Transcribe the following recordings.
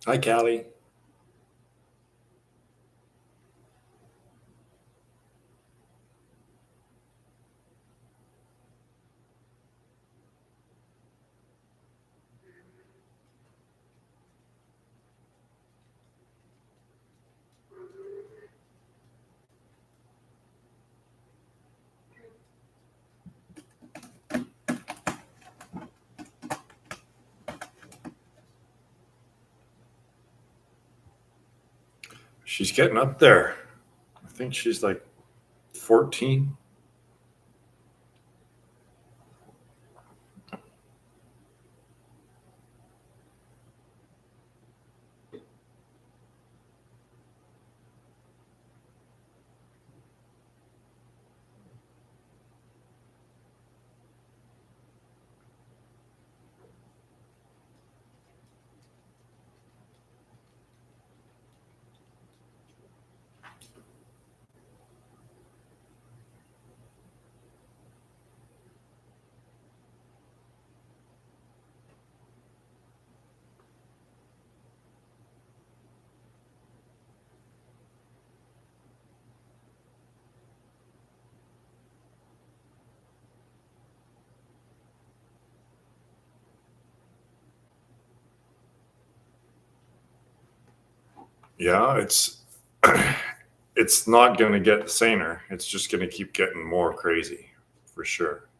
Hi, Callie. She's getting up there. I think she's like 14. Yeah, it's not going to get saner. It's just going to keep getting more crazy, for sure.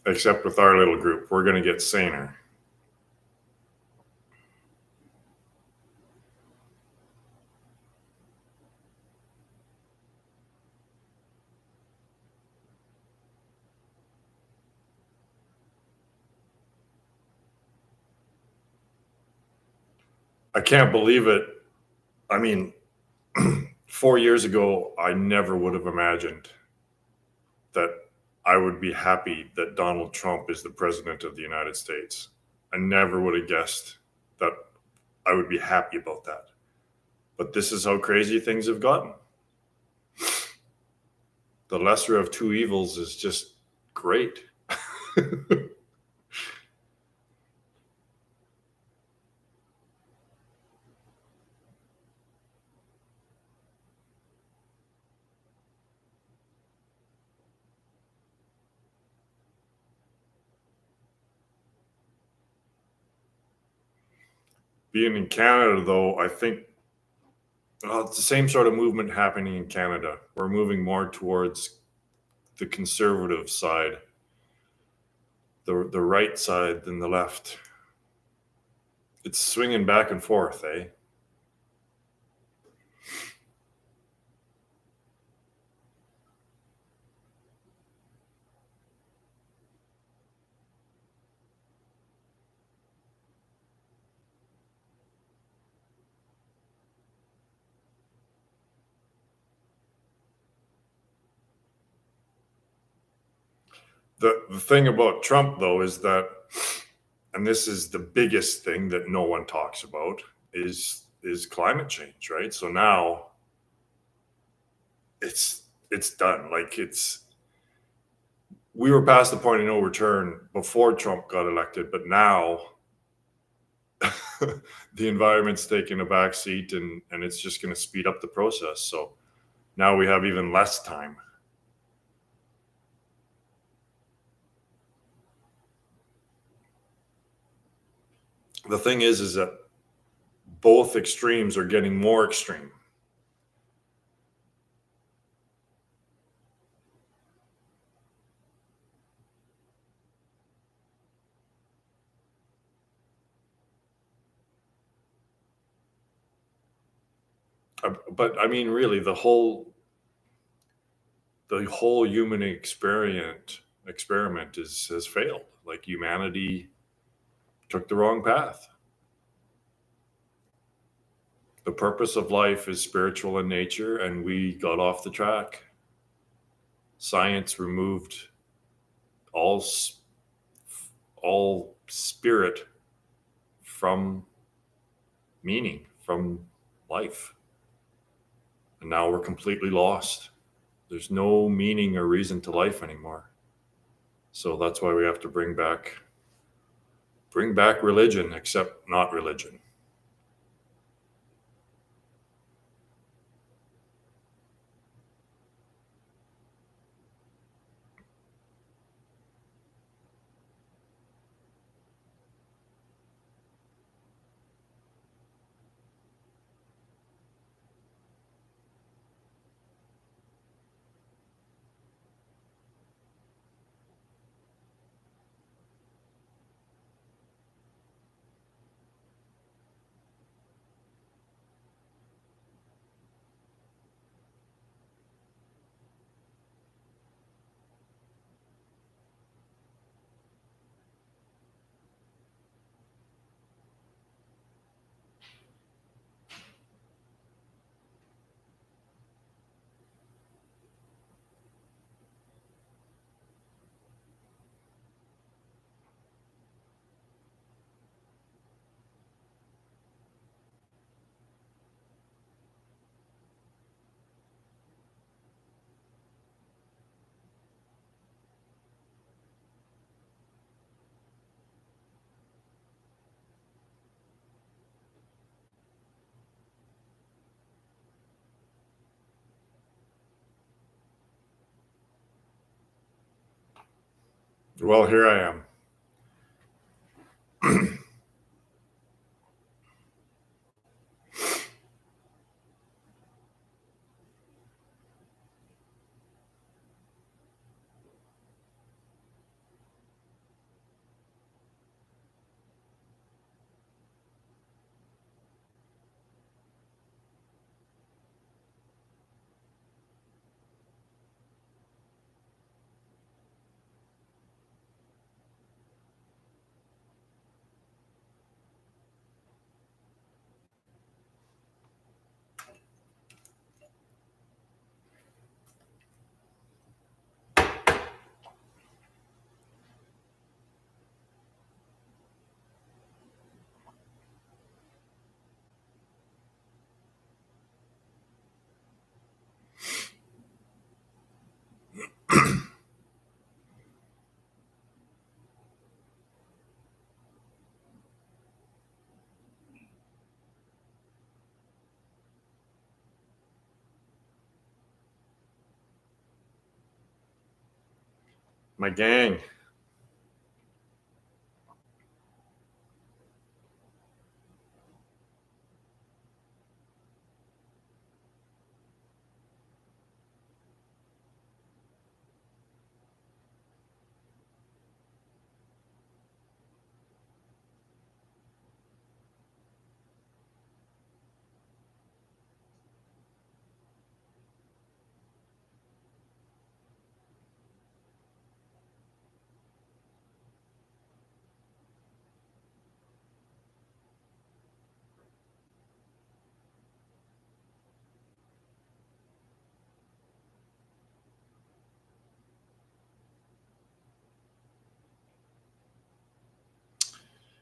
Except with our little group, we're going to get saner. I can't believe it. I mean, 4 years ago, I never would have imagined that I would be happy that Donald Trump is the president of the United States. I never would have guessed that I would be happy about that. But this is how crazy things have gotten. The lesser of two evils is just great. Being in Canada, though, I think it's the same sort of movement happening in Canada. We're moving more towards the conservative side, the right side than the left. It's swinging back and forth, eh? The thing about Trump, though, is that, and this is the biggest thing that no one talks about, is climate change, right? So now it's done. Like we were past the point of no return before Trump got elected, but now the environment's taking a back seat, and it's just going to speed up the process. So now we have even less time. The thing is that both extremes are getting more extreme. But I mean, really, the whole human experiment has failed. Like humanity took the wrong path. The purpose of life is spiritual in nature, and we got off the track. Science removed all all spirit from meaning, from life, and now we're completely lost. There's no meaning or reason to life anymore. So that's why we have to bring back religion, except not religion. Well, here I am. My gang.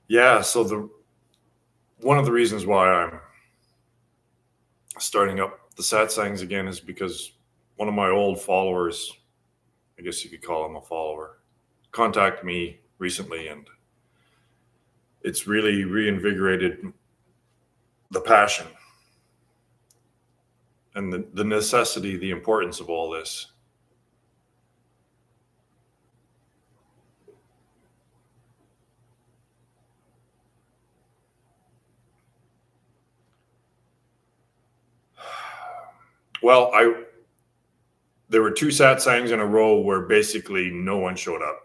Yeah, so the one of the reasons why I'm starting up the Satsangs again is because one of my old followers, I guess you could call him a follower, contacted me recently, and it's really reinvigorated the passion and the necessity, the importance of all this. Well, I there were two Satsangs in a row where basically no one showed up.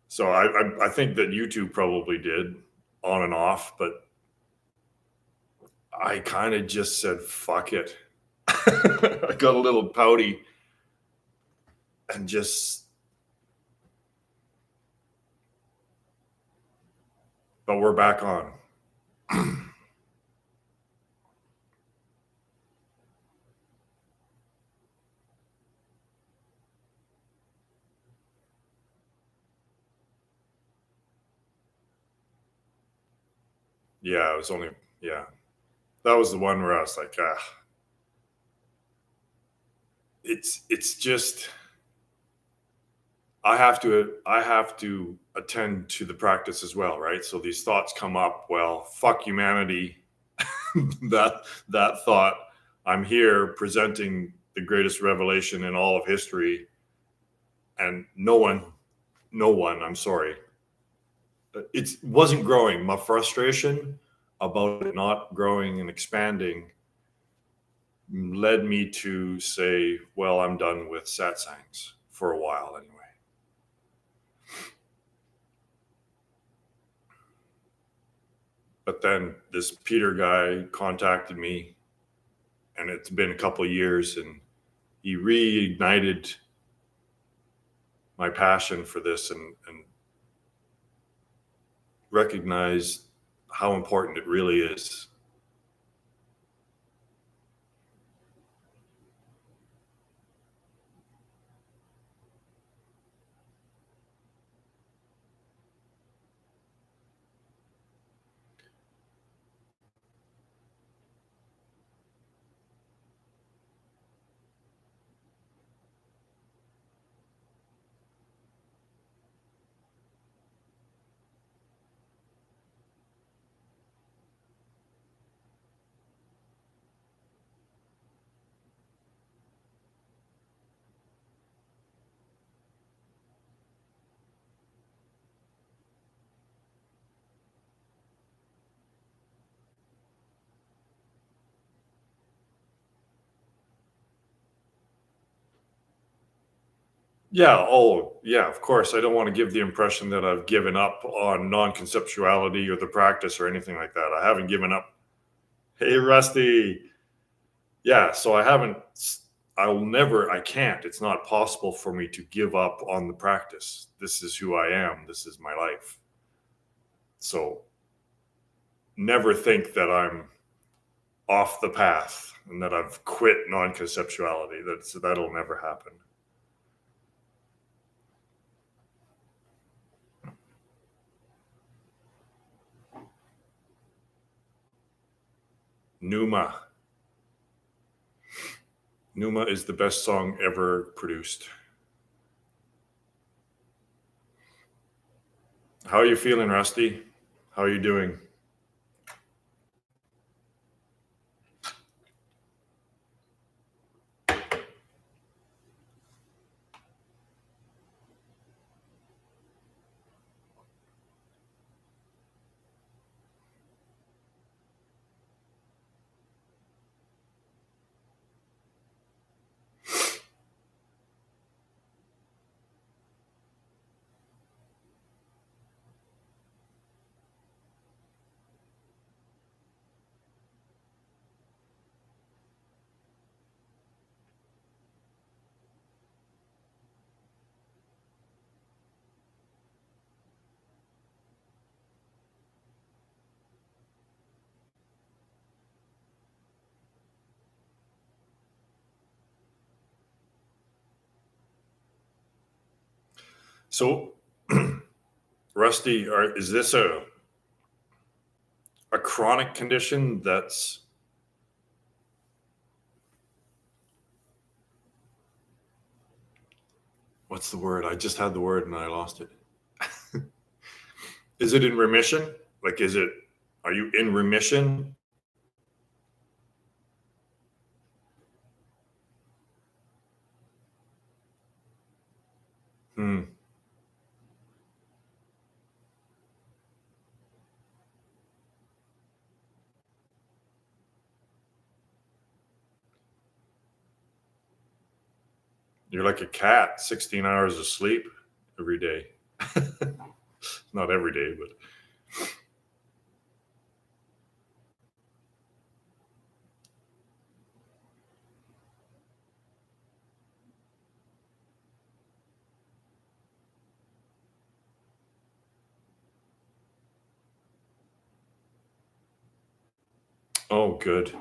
So I think that YouTube probably did on and off, but I kind of just said fuck it. I got a little pouty and just, but we're back on. Yeah, it was only, yeah, that was the one where I was like, it's just, I have to attend to the practice as well, right? So these thoughts come up, well, fuck humanity. That thought, I'm here presenting the greatest revelation in all of history, and no one, I'm sorry, it wasn't growing. My frustration about it not growing and expanding led me to say, well, I'm done with satsangs for a while anyway. But then this Peter guy contacted me, and it's been a couple of years, and he reignited my passion for this, and recognized how important it really is. Yeah. Oh, yeah. Of course, I don't want to give the impression that I've given up on non-conceptuality or the practice or anything like that. I haven't given up. Hey, Rusty. Yeah. So I haven't. I'll never. I can't. It's not possible for me to give up on the practice. This is who I am. This is my life. So never think that I'm off the path and that I've quit non-conceptuality. That'll never happen. Numa. Numa is the best song ever produced. How are you feeling, Rusty? How are you doing? So, Rusty, is this a chronic condition that's what's the word? I just had the word and I lost it. Is it in remission? Like, are you in remission? Hmm. You're like a cat, 16 hours of sleep every day. Not every day, but oh, good.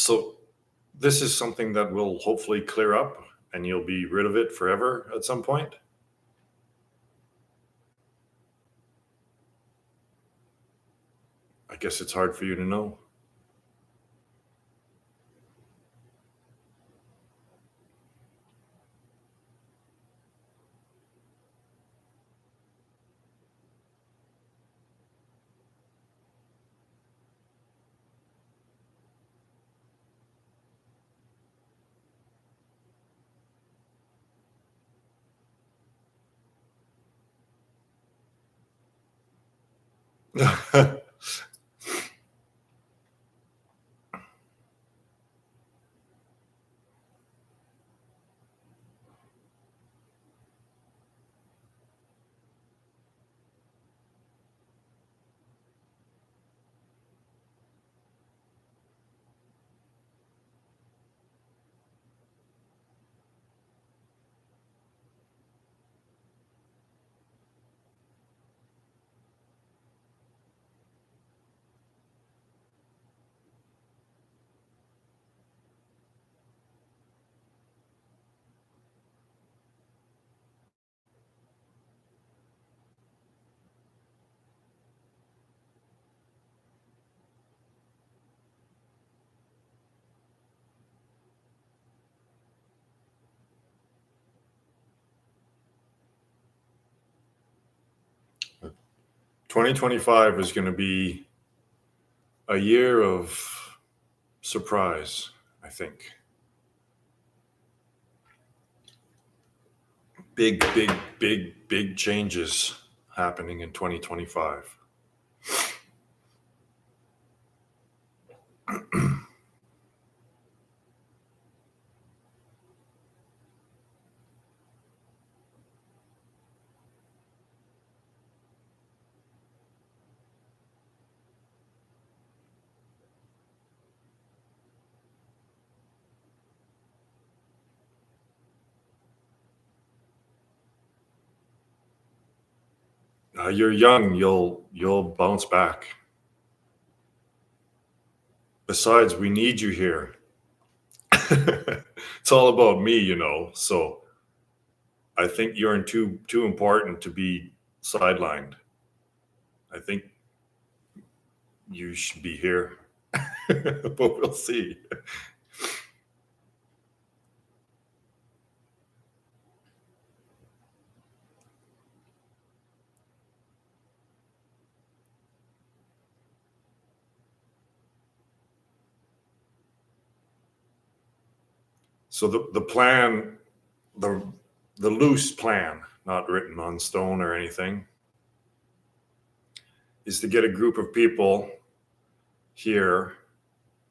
So this is something that will hopefully clear up and you'll be rid of it forever at some point. I guess it's hard for you to know. uh, 2025 is going to be a year of surprise, I think. Big changes happening in 2025. You're young. You'll bounce back. Besides, we need you here. It's all about me, you know. So I think you're too important to be sidelined. I think you should be here, but we'll see. So the plan, the the loose plan, not written on stone or anything, is to get a group of people here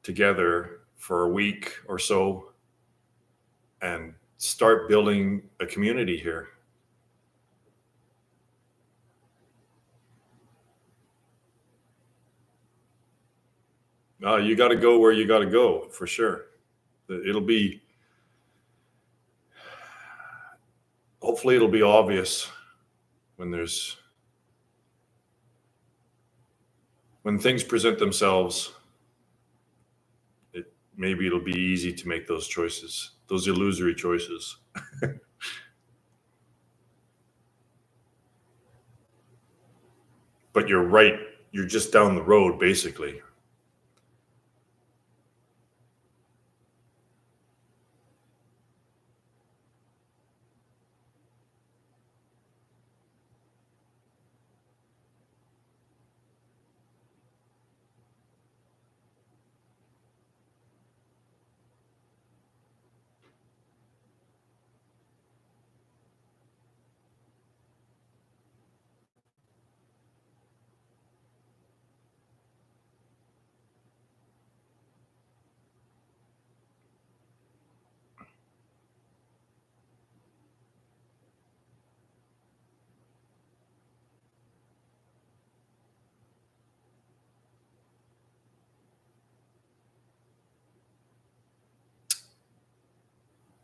together for a week or so and start building a community here. You got to go where you got to go for sure. It'll be, hopefully, it'll be obvious when when things present themselves. Maybe it'll be easy to make those choices, those illusory choices. But you're right. You're just down the road, basically.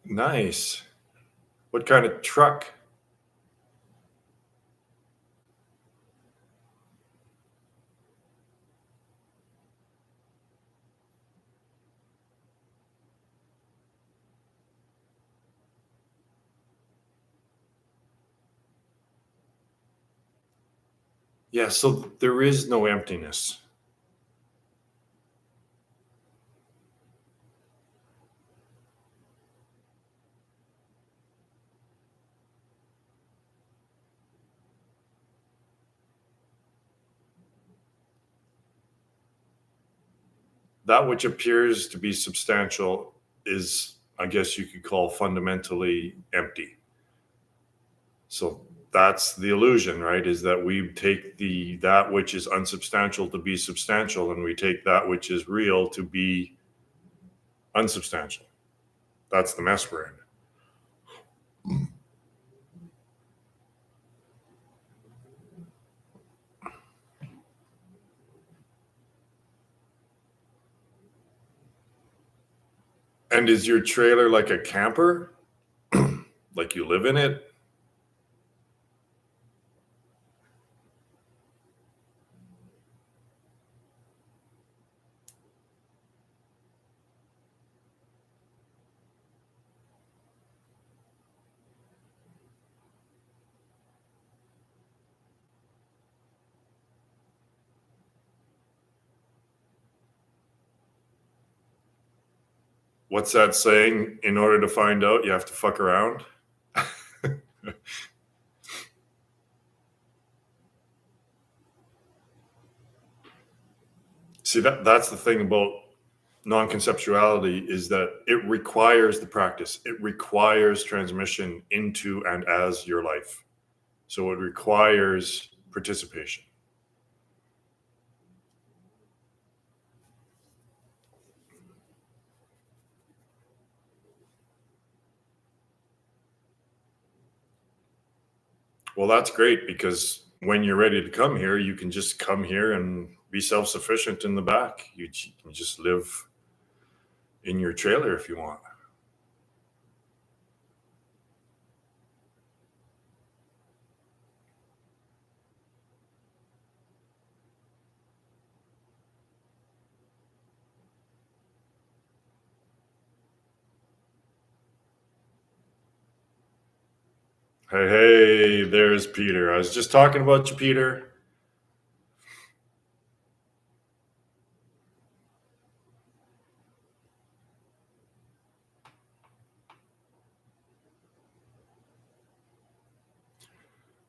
Nice. What kind of truck? Yeah, so there is no emptiness. That which appears to be substantial is, I guess you could call, fundamentally empty. So that's the illusion, right? Is that we take the that which is unsubstantial to be substantial, and we take that which is real to be unsubstantial. That's the mess we're in. And is your trailer like a camper? Like you live in it? What's that saying? In order to find out, you have to fuck around. See, that's the thing about non-conceptuality, is that it requires the practice. It requires transmission into and as your life. So it requires participation. Well, that's great, because when you're ready to come here, you can just come here and be self-sufficient in the back. You can just live in your trailer if you want. Hey, hey, there's Peter. I was just talking about you, Peter.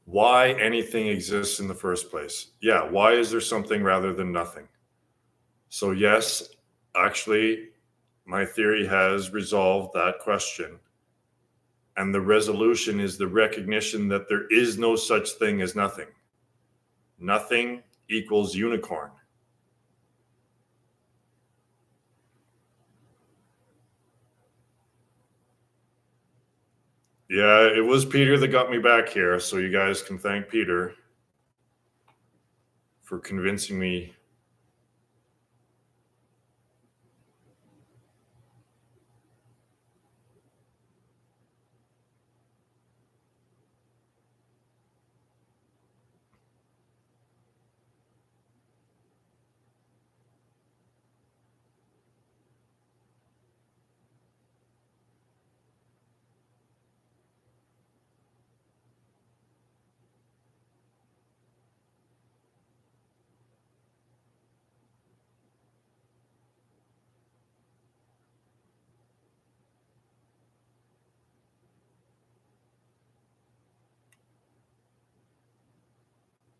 Why anything exists in the first place? Yeah, why is there something rather than nothing? So, yes, actually, my theory has resolved that question. And the resolution is the recognition that there is no such thing as nothing. Nothing equals unicorn. Yeah, it was Peter that got me back here. So, you guys can thank Peter for convincing me.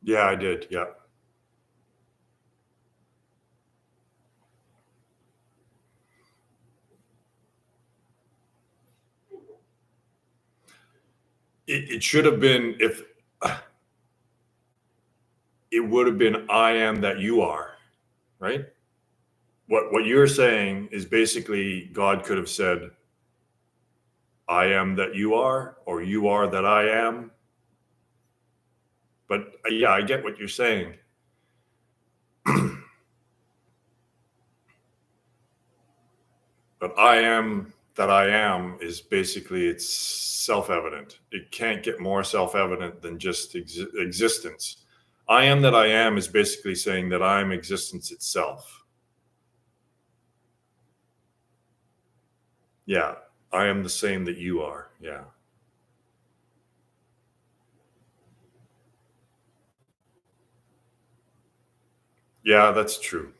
Yeah, I did. Yeah. It should have been, if it would have been, I am that you are, right? What you're saying is basically God could have said, I am that you are, or you are that I am. But yeah, I get what you're saying. But I am that I am is basically, it's self-evident. It can't get more self-evident than just existence. I am that I am is basically saying that I'm existence itself. Yeah, I am the same that you are. Yeah. Yeah, that's true.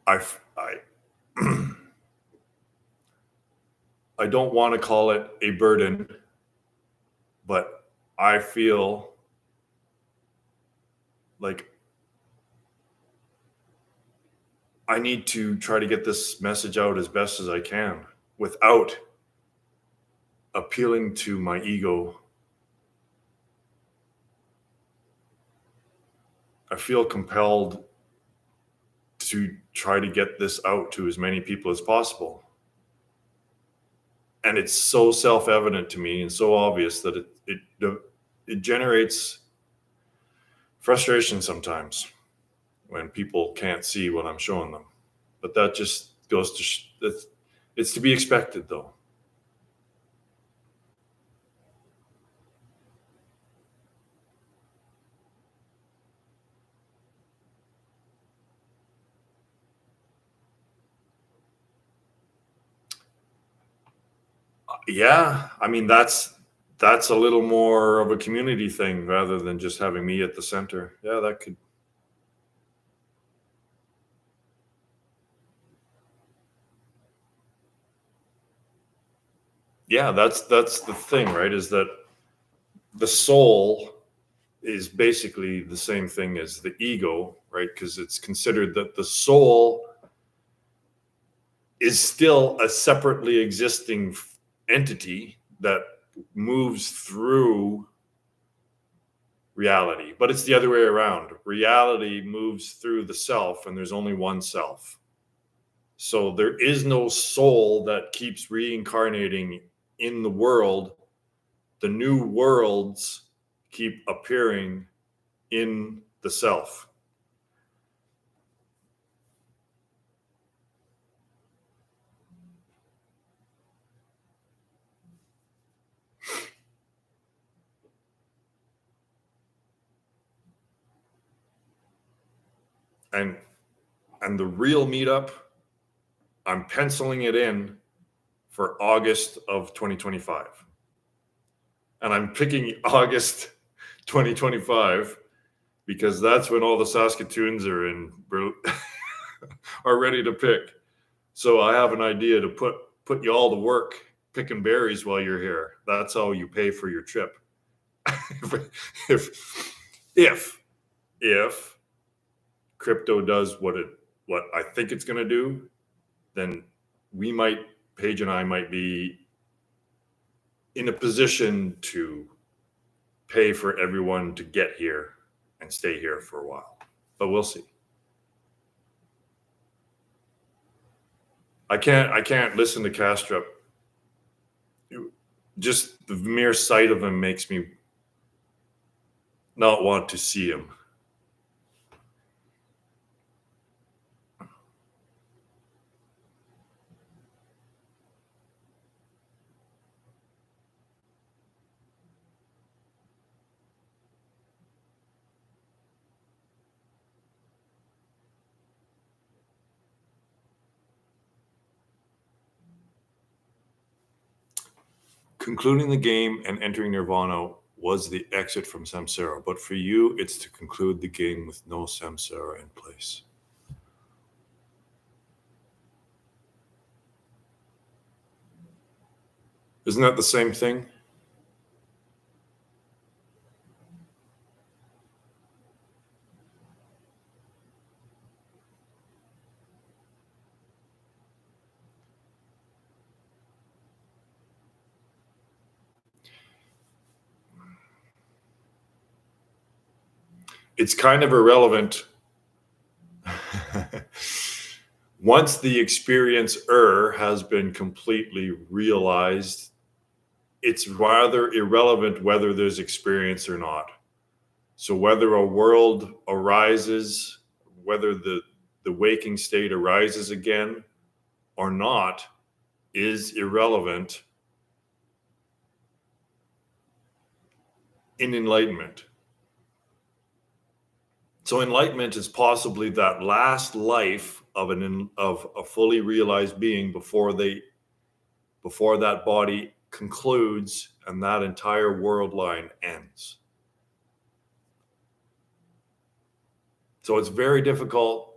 I I don't want to call it a burden, but I feel like I need to try to get this message out as best as I can without appealing to my ego. I feel compelled to try to get this out to as many people as possible. And it's so self-evident to me and so obvious that it generates frustration sometimes when people can't see what I'm showing them. But that just goes to it's to be expected, though. Yeah, I mean that's a little more of a community thing rather than just having me at the center. Yeah, that could. Yeah, that's the thing, right? Is that the soul is basically the same thing as the ego, right? Because it's considered that the soul is still a separately existing entity that moves through reality, but it's the other way around. Reality moves through the self, and there's only one self. So there is no soul that keeps reincarnating in the world. The new worlds keep appearing in the self. And the real meetup, I'm penciling it in for August of 2025. And I'm picking August 2025 because that's when all the Saskatoons are are ready to pick. So I have an idea to put you all to work picking berries while you're here. That's how you pay for your trip. if if if crypto does what I think it's going to do, then Paige and I might be in a position to pay for everyone to get here and stay here for a while. But we'll see. I can't listen to Castrop. Just the mere sight of him makes me not want to see him. Concluding the game and entering nirvana was the exit from samsara, but for you, it's to conclude the game with no samsara in place. Isn't that the same thing? It's kind of irrelevant. Once the experiencer has been completely realized, it's rather irrelevant whether there's experience or not. So whether a world arises, whether the waking state arises again or not, is irrelevant in enlightenment. So enlightenment is possibly that last life of a fully realized being before that body concludes and that entire world line ends. So it's very difficult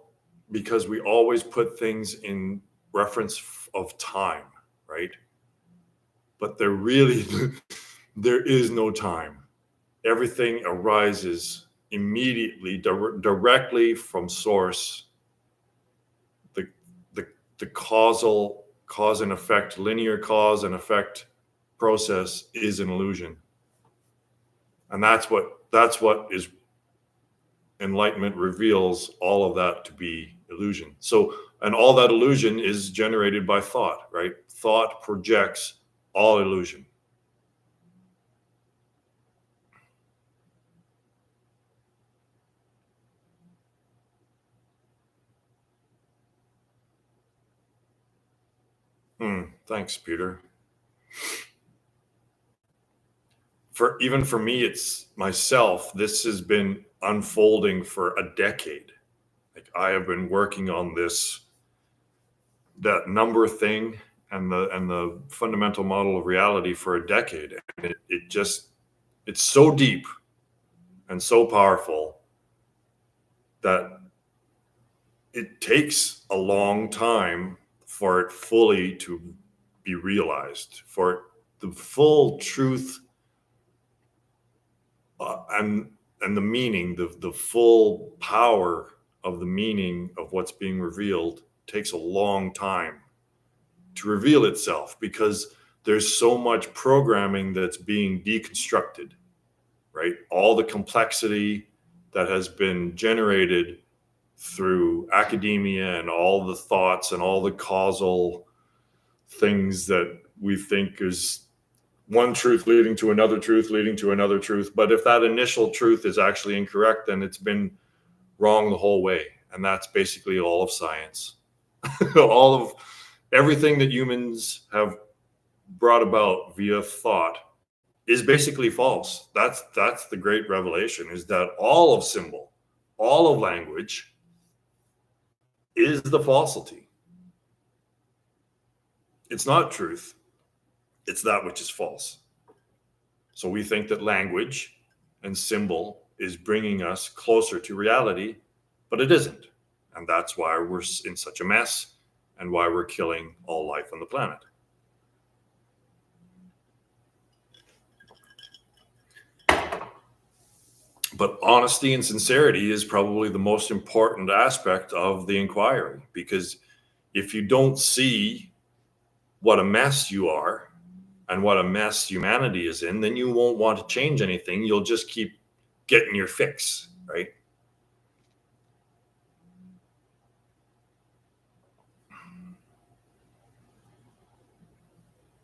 because we always put things in reference of time, right? But there really, there is no time. Everything arises immediately, directly from source. The, the causal cause and effect, linear cause and effect process is an illusion. And that's what is enlightenment reveals all of that to be illusion. So, and all that illusion is generated by thought, right? Thought projects all illusion. Thanks, Peter. For me, it's myself. This has been unfolding for a decade. Like I have been working on that number thing and the fundamental model of reality for a decade, and it's so deep and so powerful that it takes a long time for it fully to be realized, for the full truth and the meaning, the full power of the meaning of what's being revealed takes a long time to reveal itself, because there's so much programming that's being deconstructed, right? All the complexity that has been generated through academia and all the thoughts and all the causal things that we think is one truth leading to another truth leading to another truth. But if that initial truth is actually incorrect, then it's been wrong the whole way. And that's basically all of science. All of everything that humans have brought about via thought is basically false. That's the great revelation, is that all of symbol, all of language is the falsity. It's not truth. It's that which is false. So we think that language and symbol is bringing us closer to reality, but it isn't. And that's why we're in such a mess and why we're killing all life on the planet. But honesty and sincerity is probably the most important aspect of the inquiry, because if you don't see what a mess you are and what a mess humanity is in, then you won't want to change anything. You'll just keep getting your fix, right?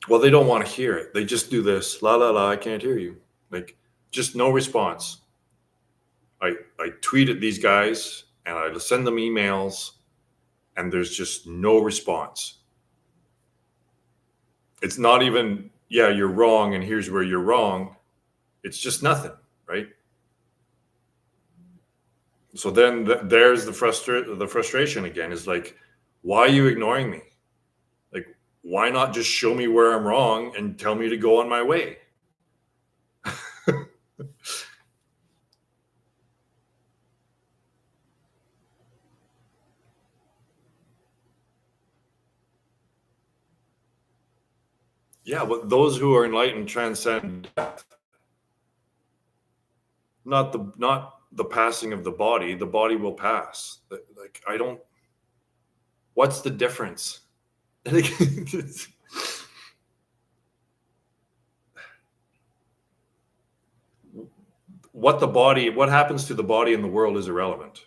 Well, they don't want to hear it. They just do this, la, la, la, I can't hear you. Like, just no response. I tweet at these guys and I send them emails and there's just no response. It's not even, yeah, you're wrong and here's where you're wrong. It's just nothing, right? So then there's the frustration again, is like, why are you ignoring me? Like, why not just show me where I'm wrong and tell me to go on my way? Yeah, but those who are enlightened transcend death. Not the passing of the body. The body will pass. Like, I don't. What's the difference? What happens to the body in the world is irrelevant.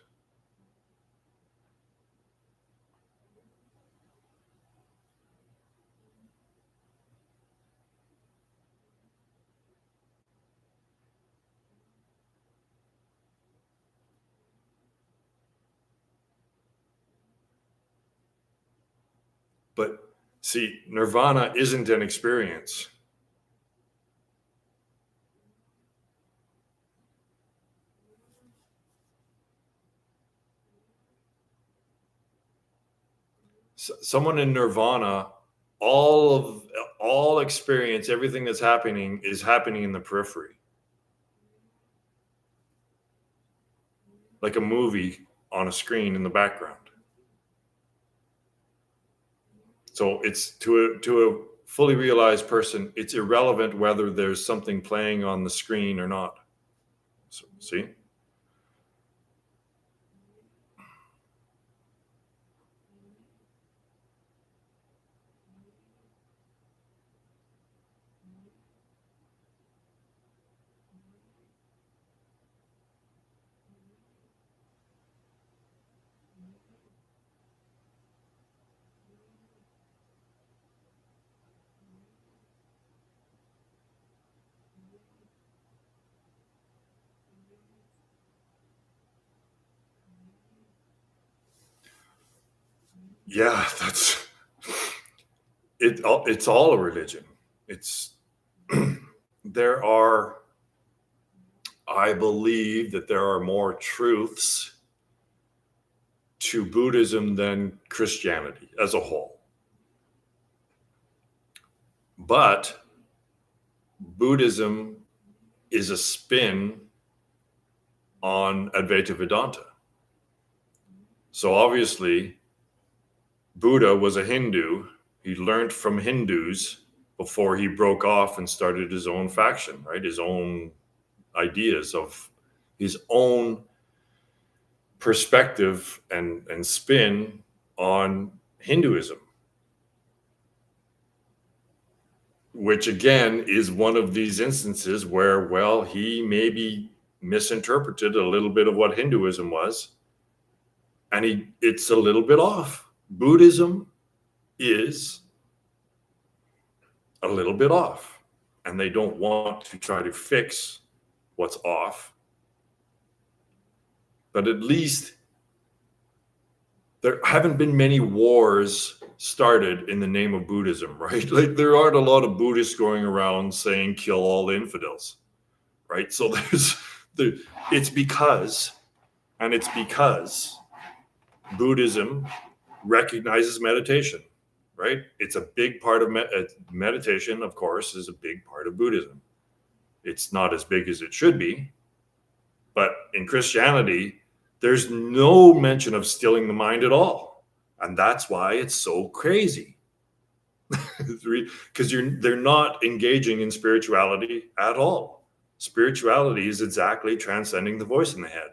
But see, nirvana isn't an experience. Someone in nirvana, all experience, everything that's happening is happening in the periphery. like a movie on a screen in the background. So it's to a fully realized person, it's irrelevant whether there's something playing on the screen or not. So, see? Yeah, that's it. It's all a religion. It's there are, I believe that there are more truths to Buddhism than Christianity as a whole. But Buddhism is a spin on Advaita Vedanta. So obviously, Buddha was a Hindu. He learned from Hindus before he broke off and started his own faction, right? His own ideas of his own perspective and spin on Hinduism, which again is one of these instances where, well, he maybe misinterpreted a little bit of what Hinduism was, and it's a little bit off. Buddhism is a little bit off, and they don't want to try to fix what's off. But at least there haven't been many wars started in the name of Buddhism, right? Like there aren't a lot of Buddhists going around saying kill all the infidels, right? So it's because Buddhism recognizes meditation, right? It's a big part of meditation, of course, is a big part of Buddhism. It's not as big as it should be, but in Christianity, there's no mention of stilling the mind at all. And that's why it's so crazy. Because they're not engaging in spirituality at all. Spirituality is exactly transcending the voice in the head.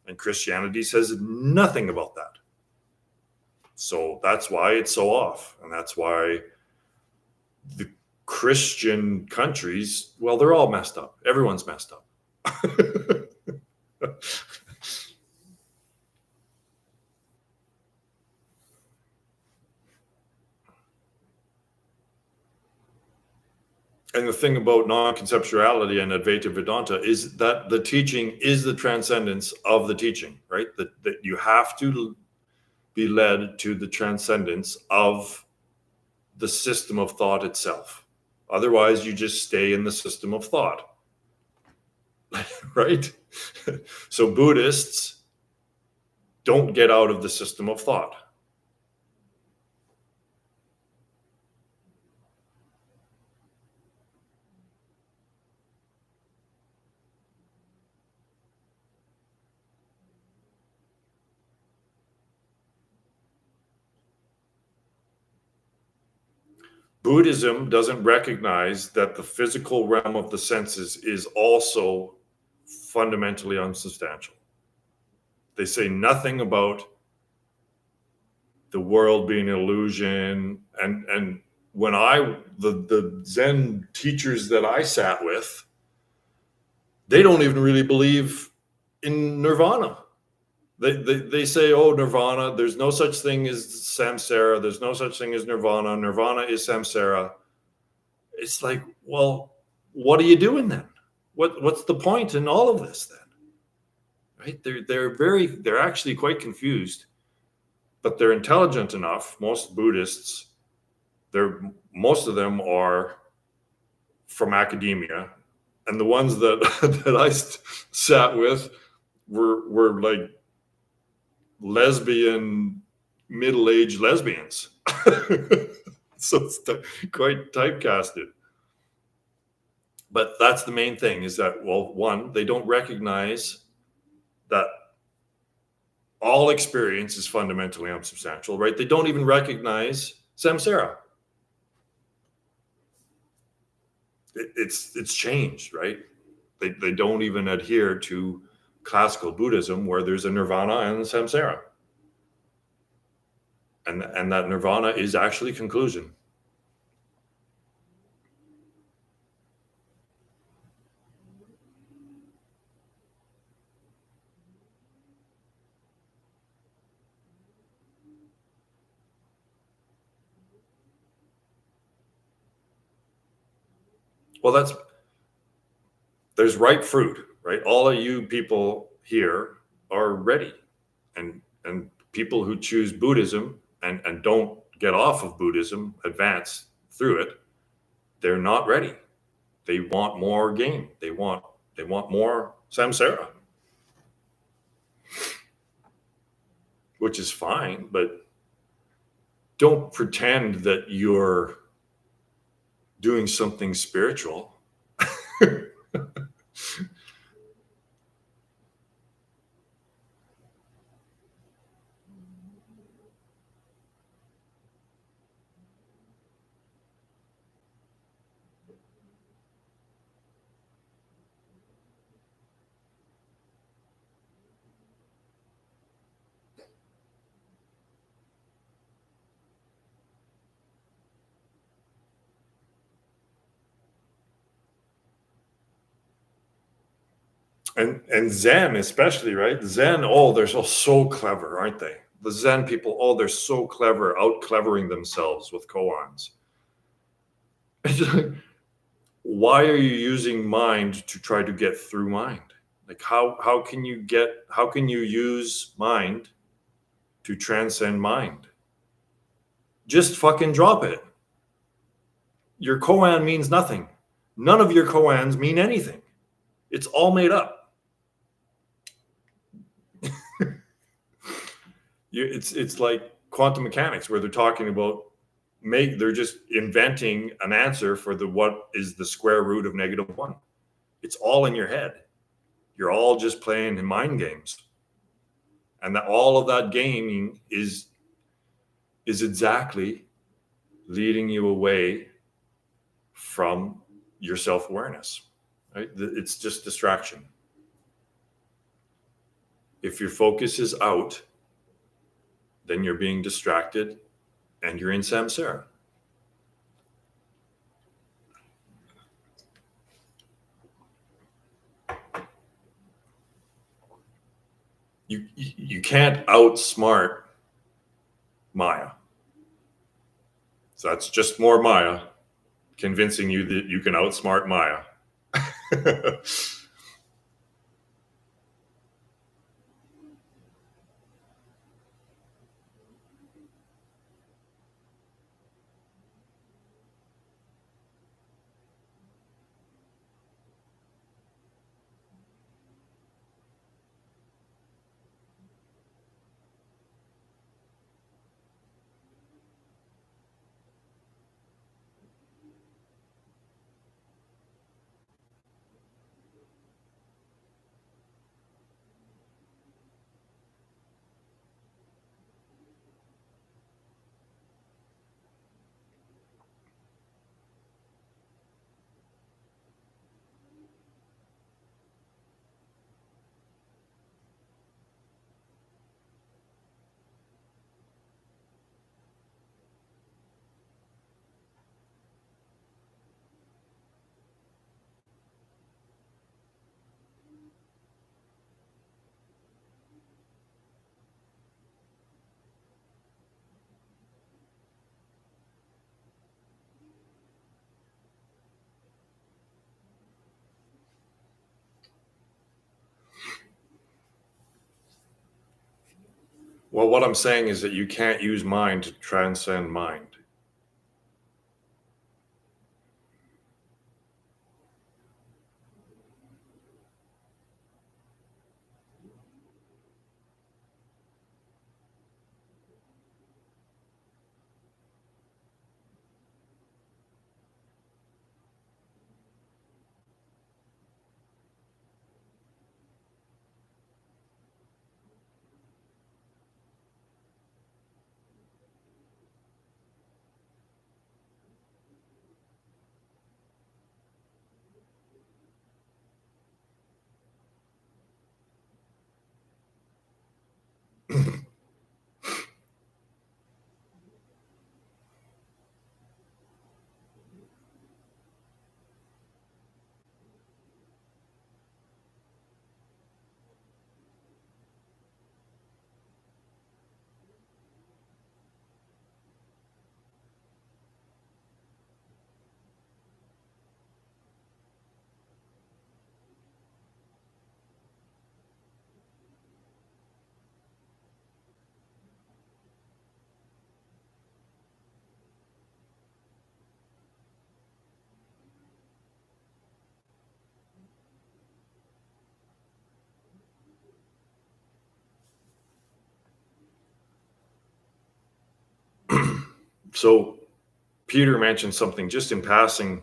And Christianity says nothing about that. So that's why it's so off. And that's why the Christian countries, well, they're all messed up. Everyone's messed up. And the thing about non-conceptuality and Advaita Vedanta is that the teaching is the transcendence of the teaching, right? That you have to be led to the transcendence of the system of thought itself. Otherwise, you just stay in the system of thought, right? So Buddhists don't get out of the system of thought. Buddhism doesn't recognize that the physical realm of the senses is also fundamentally unsubstantial. They say nothing about the world being an illusion. And when the Zen teachers that I sat with, they don't even really believe in nirvana. They say, oh, nirvana, there's no such thing as samsara. There's no such thing as nirvana. Nirvana is samsara. It's like, well, what are you doing then? What's the point in all of this then? Right? They're actually quite confused, but they're intelligent enough. Most Buddhists, most of them are from academia, and the ones that that I sat with were like lesbian, middle-aged lesbians. So it's quite typecasted. But that's the main thing, is that, well, one, they don't recognize that all experience is fundamentally unsubstantial, right? They don't even recognize samsara. It's changed, right? They don't even adhere to classical Buddhism, where there's a nirvana and samsara, and that nirvana is actually conclusion. Well, there's ripe fruit, right? All of you people here are ready, and people who choose Buddhism and don't get off of Buddhism, advance through it, they're not ready. They want more game. They want more samsara, which is fine, but don't pretend that you're doing something spiritual. And Zen especially, right? Zen, oh, they're so clever, aren't they? The Zen people, oh, they're so clever, out clevering themselves with koans. Why are you using mind to try to get through mind? Like how can you use mind to transcend mind? Just fucking drop it. Your koan means nothing. None of your koans mean anything. It's all made up. It's like quantum mechanics, where they're talking about they're just inventing an answer for what is the square root of -1. It's all in your head. You're all just playing mind games, and that all of that gaming is exactly leading you away from your self-awareness, right? It's just distraction. If your focus is out, then you're being distracted and you're in samsara. You can't outsmart Maya. So that's just more Maya convincing you that you can outsmart Maya. Well, what I'm saying is that you can't use mind to transcend mind. So Peter mentioned something just in passing,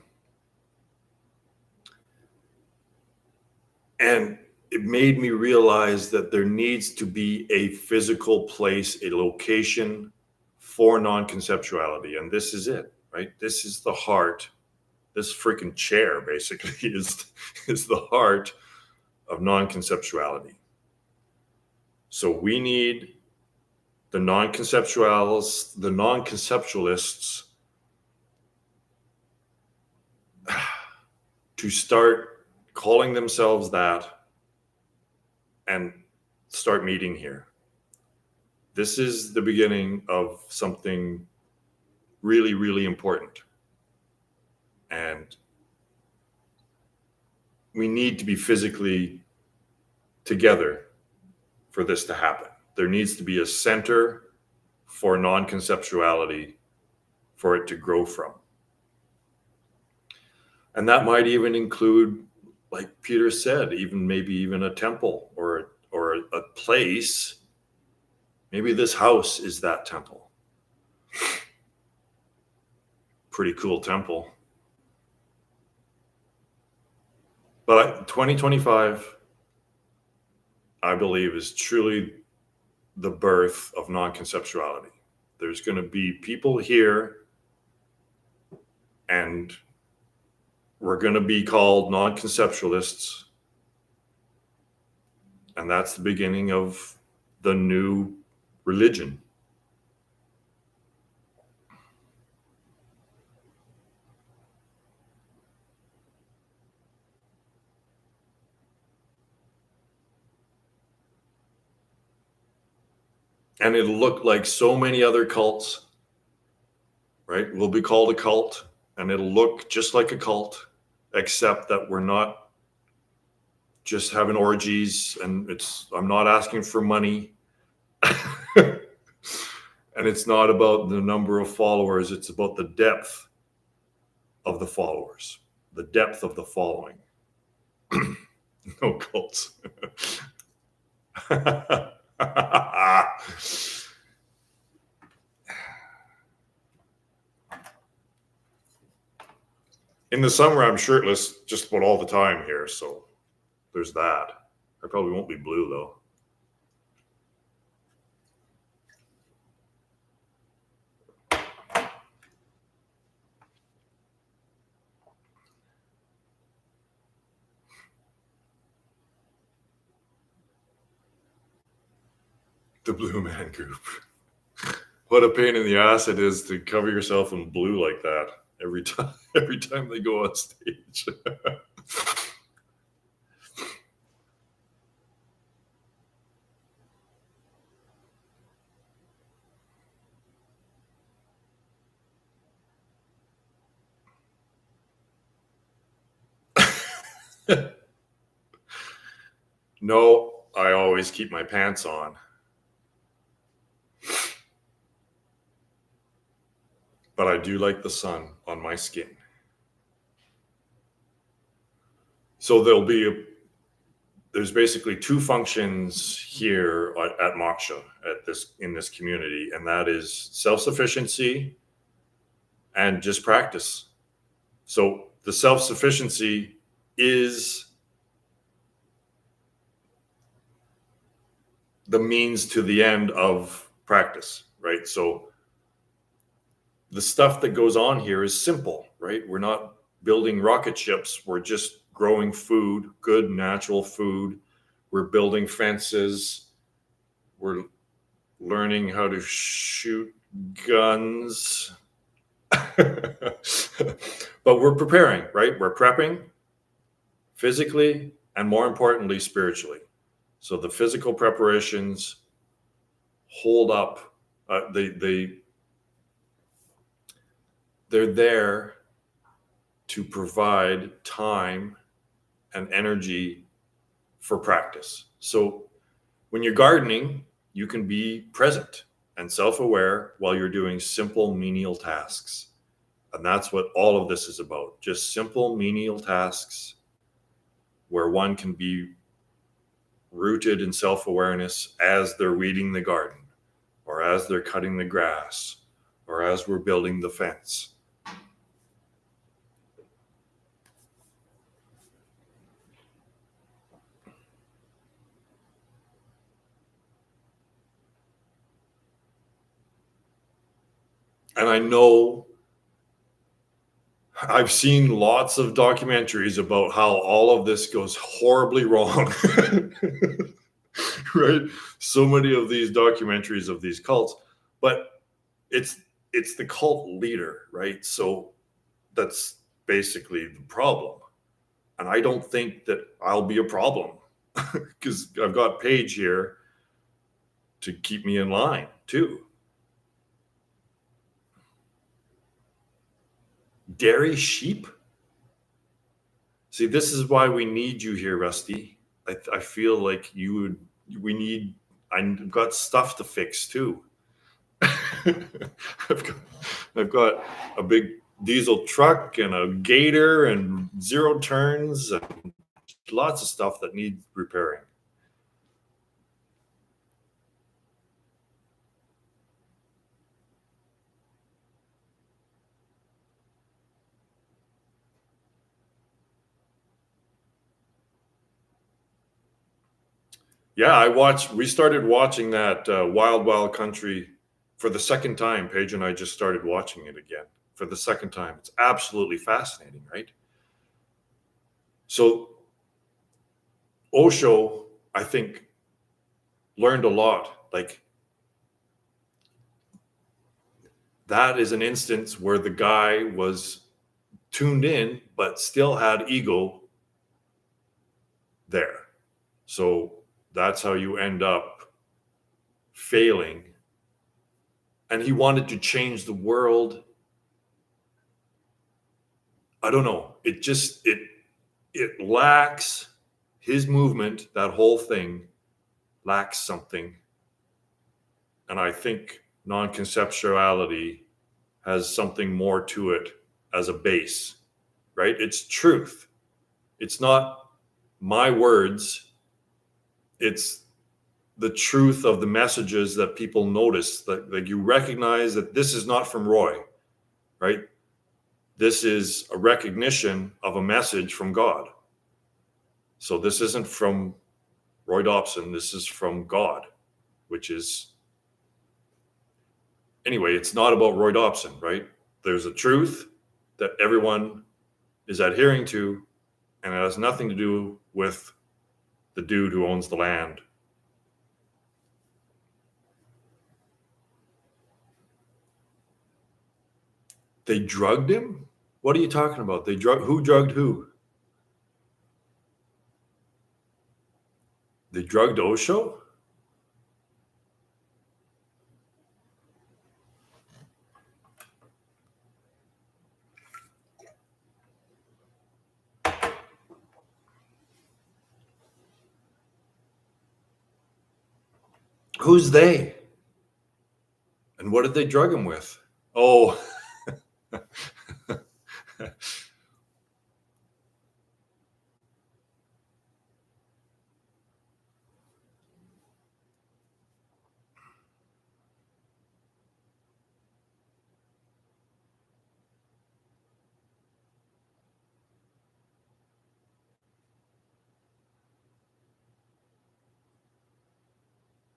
and it made me realize that there needs to be a physical place, a location for non-conceptuality. And this is it, right? This is the heart. This freaking chair basically is the heart of non-conceptuality. So we need the non-conceptualists to start calling themselves that and start meeting here. This is the beginning of something really, really important. And we need to be physically together for this to happen. There needs to be a center for non-conceptuality for it to grow from. And that might even include, like Peter said, maybe even a temple or a place. Maybe this house is that temple. Pretty cool temple. But 2025, I believe, is truly the birth of non-conceptuality. There's going to be people here, and we're going to be called non-conceptualists. And that's the beginning of the new religion. And it'll look like so many other cults, right? We'll be called a cult, and it'll look just like a cult, except that we're not just having orgies, and I'm not asking for money. And it's not about the number of followers, it's about the depth of the followers, the depth of the following. No cults. In the summer, I'm shirtless just about all the time here, so there's that. I probably won't be blue, though. The Blue Man Group. What a pain in the ass it is to cover yourself in blue like that every time they go on stage. No, I always keep my pants on. But I do like the sun on my skin. So there's basically two functions here at Moksha, in this community, and that is self-sufficiency and just practice. So the self-sufficiency is the means to the end of practice, right? So the stuff that goes on here is simple, right? We're not building rocket ships. We're just growing food, good natural food. We're building fences. We're learning how to shoot guns. But we're preparing, right? We're prepping physically and, more importantly, spiritually. So the physical preparations hold up. They're there to provide time and energy for practice. So when you're gardening, you can be present and self-aware while you're doing simple menial tasks. And that's what all of this is about. Just simple menial tasks where one can be rooted in self-awareness as they're weeding the garden, or as they're cutting the grass, or as we're building the fence. And I know I've seen lots of documentaries about how all of this goes horribly wrong. Right? So many of these documentaries of these cults, but it's the cult leader, right? So that's basically the problem. And I don't think that I'll be a problem because I've got Paige here to keep me in line too. Dairy sheep? See, this is why we need you here, Rusty. I feel like I've got stuff to fix too. I've got a big diesel truck and a gator and zero turns and lots of stuff that needs repairing. Yeah, we started watching that Wild Wild Country for the second time. Paige and I just started watching it again for the second time. It's absolutely fascinating, right? So Osho, I think, learned a lot. Like, that is an instance where the guy was tuned in, but still had ego there. So that's how you end up failing. And he wanted to change the world. I don't know. It lacks his movement, that whole thing lacks something. And I think non-conceptuality has something more to it as a base, right? It's truth. It's not my words. It's the truth of the messages that people notice, that like you recognize that this is not from Roy, right? This is a recognition of a message from God. So this isn't from Roy Dobson. This is from God, which is, anyway, it's not about Roy Dobson, right? There's a truth that everyone is adhering to, and it has nothing to do with the dude who owns the land. They drugged him? What are you talking about? Who drugged who? They drugged Osho? Who's they? And what did they drug him with? Oh.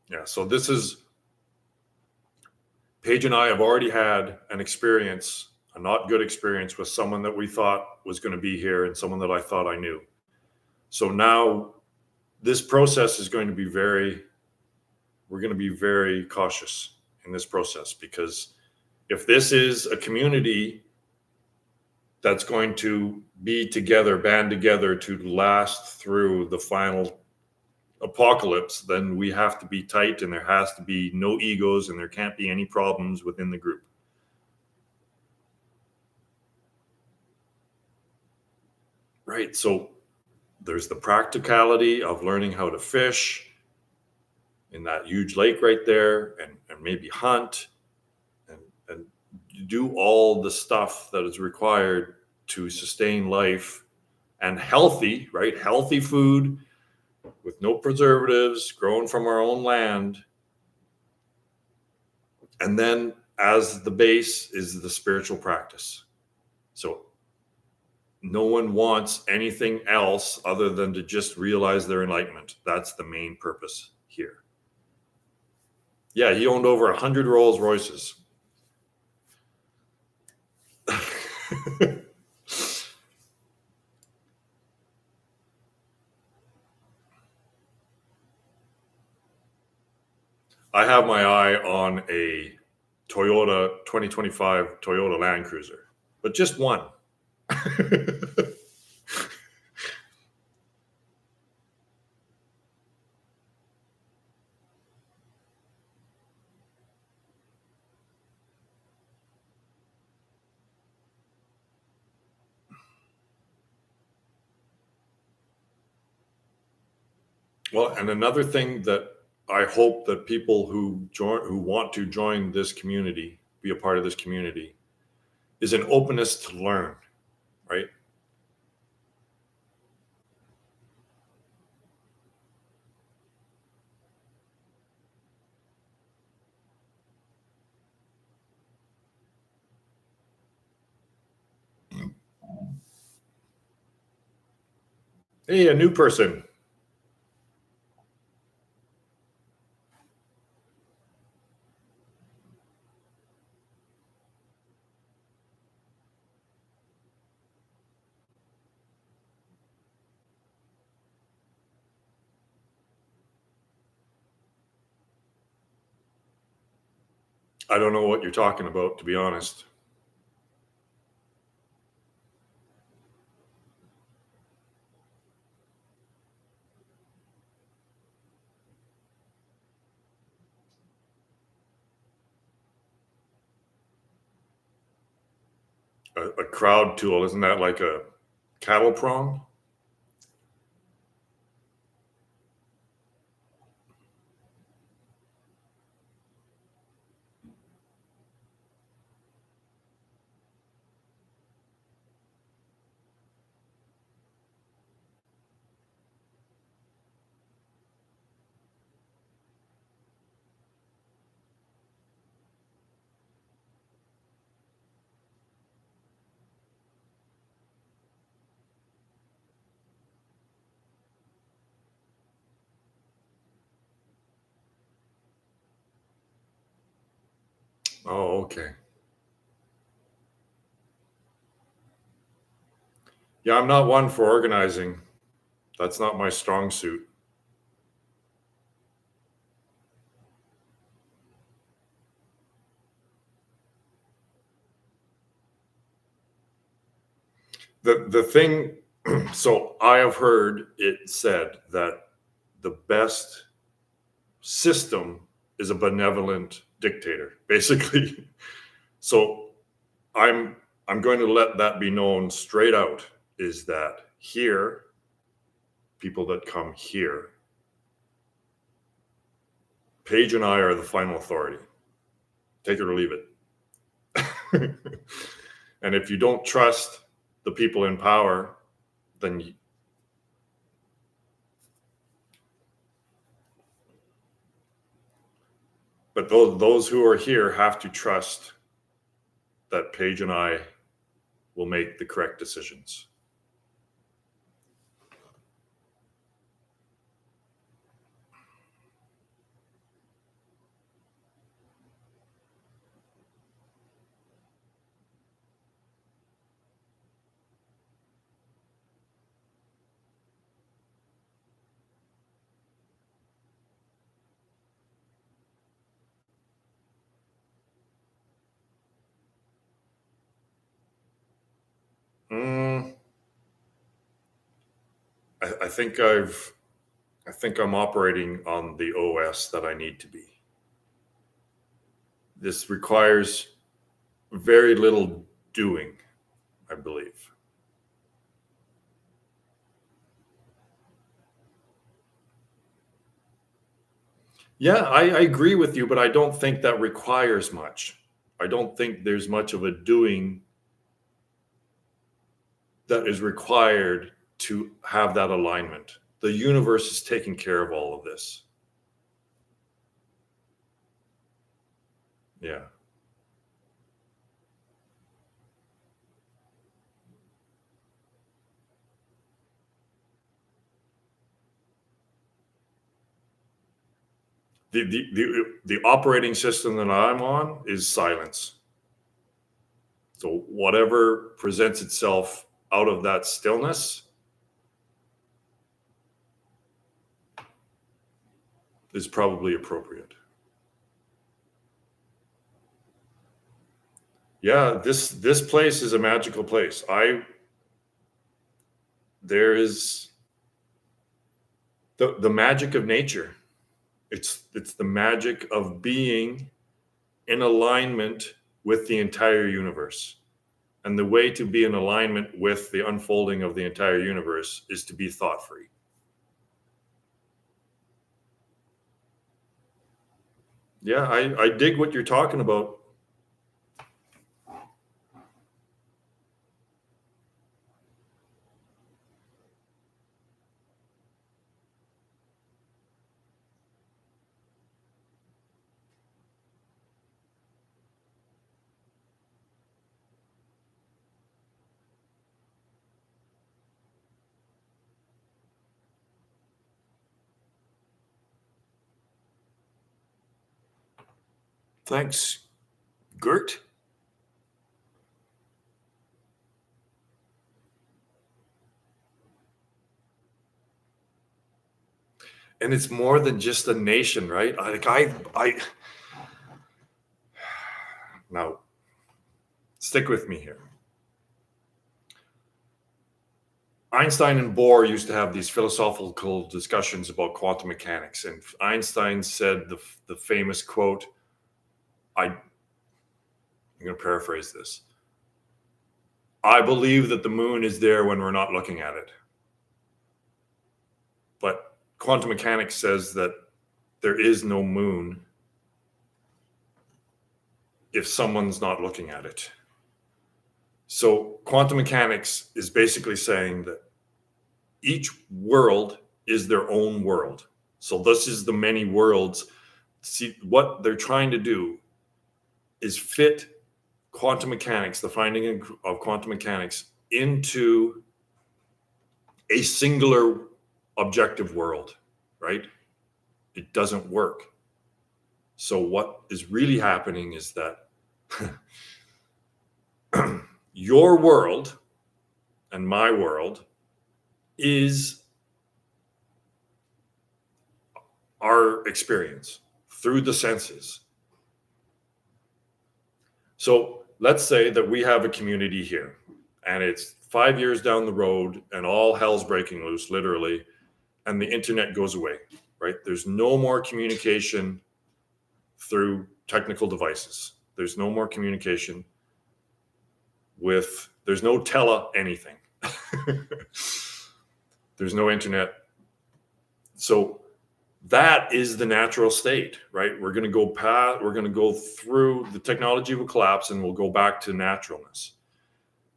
Yeah, so this is, Paige and I have already had an experience, a not good experience with someone that we thought was going to be here and someone that I thought I knew. So now this process is going to be very we're going to be very cautious in this process, because if this is a community that's going to be together, band together to last through the final apocalypse, then we have to be tight, and there has to be no egos, and there can't be any problems within the group. Right. So there's the practicality of learning how to fish in that huge lake right there, and maybe hunt and do all the stuff that is required to sustain life and healthy, right? Healthy food with no preservatives, grown from our own land. And then as the base is the spiritual practice. So no one wants anything else other than to just realize their enlightenment. That's the main purpose here. Yeah, he owned over 100 Rolls Royces. I have my eye on a Toyota 2025 Toyota Land Cruiser, but just one. Well, and another thing that I hope that people who want to join this community, be a part of this community, is an openness to learn, right? Hey, a new person. I don't know what you're talking about, to be honest. A crowd tool, isn't that like a cattle prong? Oh, okay. Yeah, I'm not one for organizing. That's not my strong suit. The thing, so I have heard it said that the best system is a benevolent dictator, basically. So I'm going to let that be known straight out, is that here, people that come here, Paige and I are the final authority. Take it or leave it. And if you don't trust the people in power, then but those who are here have to trust that Paige and I will make the correct decisions. I think I'm operating on the OS that I need to be. This requires very little doing, I believe. Yeah, I agree with you, but I don't think that requires much. I don't think there's much of a doing that is required to have that alignment. The universe is taking care of all of this. Yeah. The operating system that I'm on is silence. So whatever presents itself out of that stillness is probably appropriate. Yeah, this place is a magical place. There is the magic of nature. It's the magic of being in alignment with the entire universe. And the way to be in alignment with the unfolding of the entire universe is to be thought free. Yeah, I dig what you're talking about. Thanks, Gert. And it's more than just a nation, right? I now stick with me here. Einstein and Bohr used to have these philosophical discussions about quantum mechanics, and Einstein said the famous quote. I'm going to paraphrase this. I believe that the moon is there when we're not looking at it. But quantum mechanics says that there is no moon if someone's not looking at it. So quantum mechanics is basically saying that each world is their own world. So this is the many worlds. See, what they're trying to do is fit quantum mechanics, the finding of quantum mechanics, into a singular objective world, right? It doesn't work. So what is really happening is that your world and my world is our experience through the senses. So let's say that we have a community here and it's 5 years down the road and all hell's breaking loose, literally, and the internet goes away, right? There's no more communication through technical devices. There's no more communication there's no tele anything. There's no internet. So that is the natural state, right? We're going to go through the technology will collapse and we'll go back to naturalness.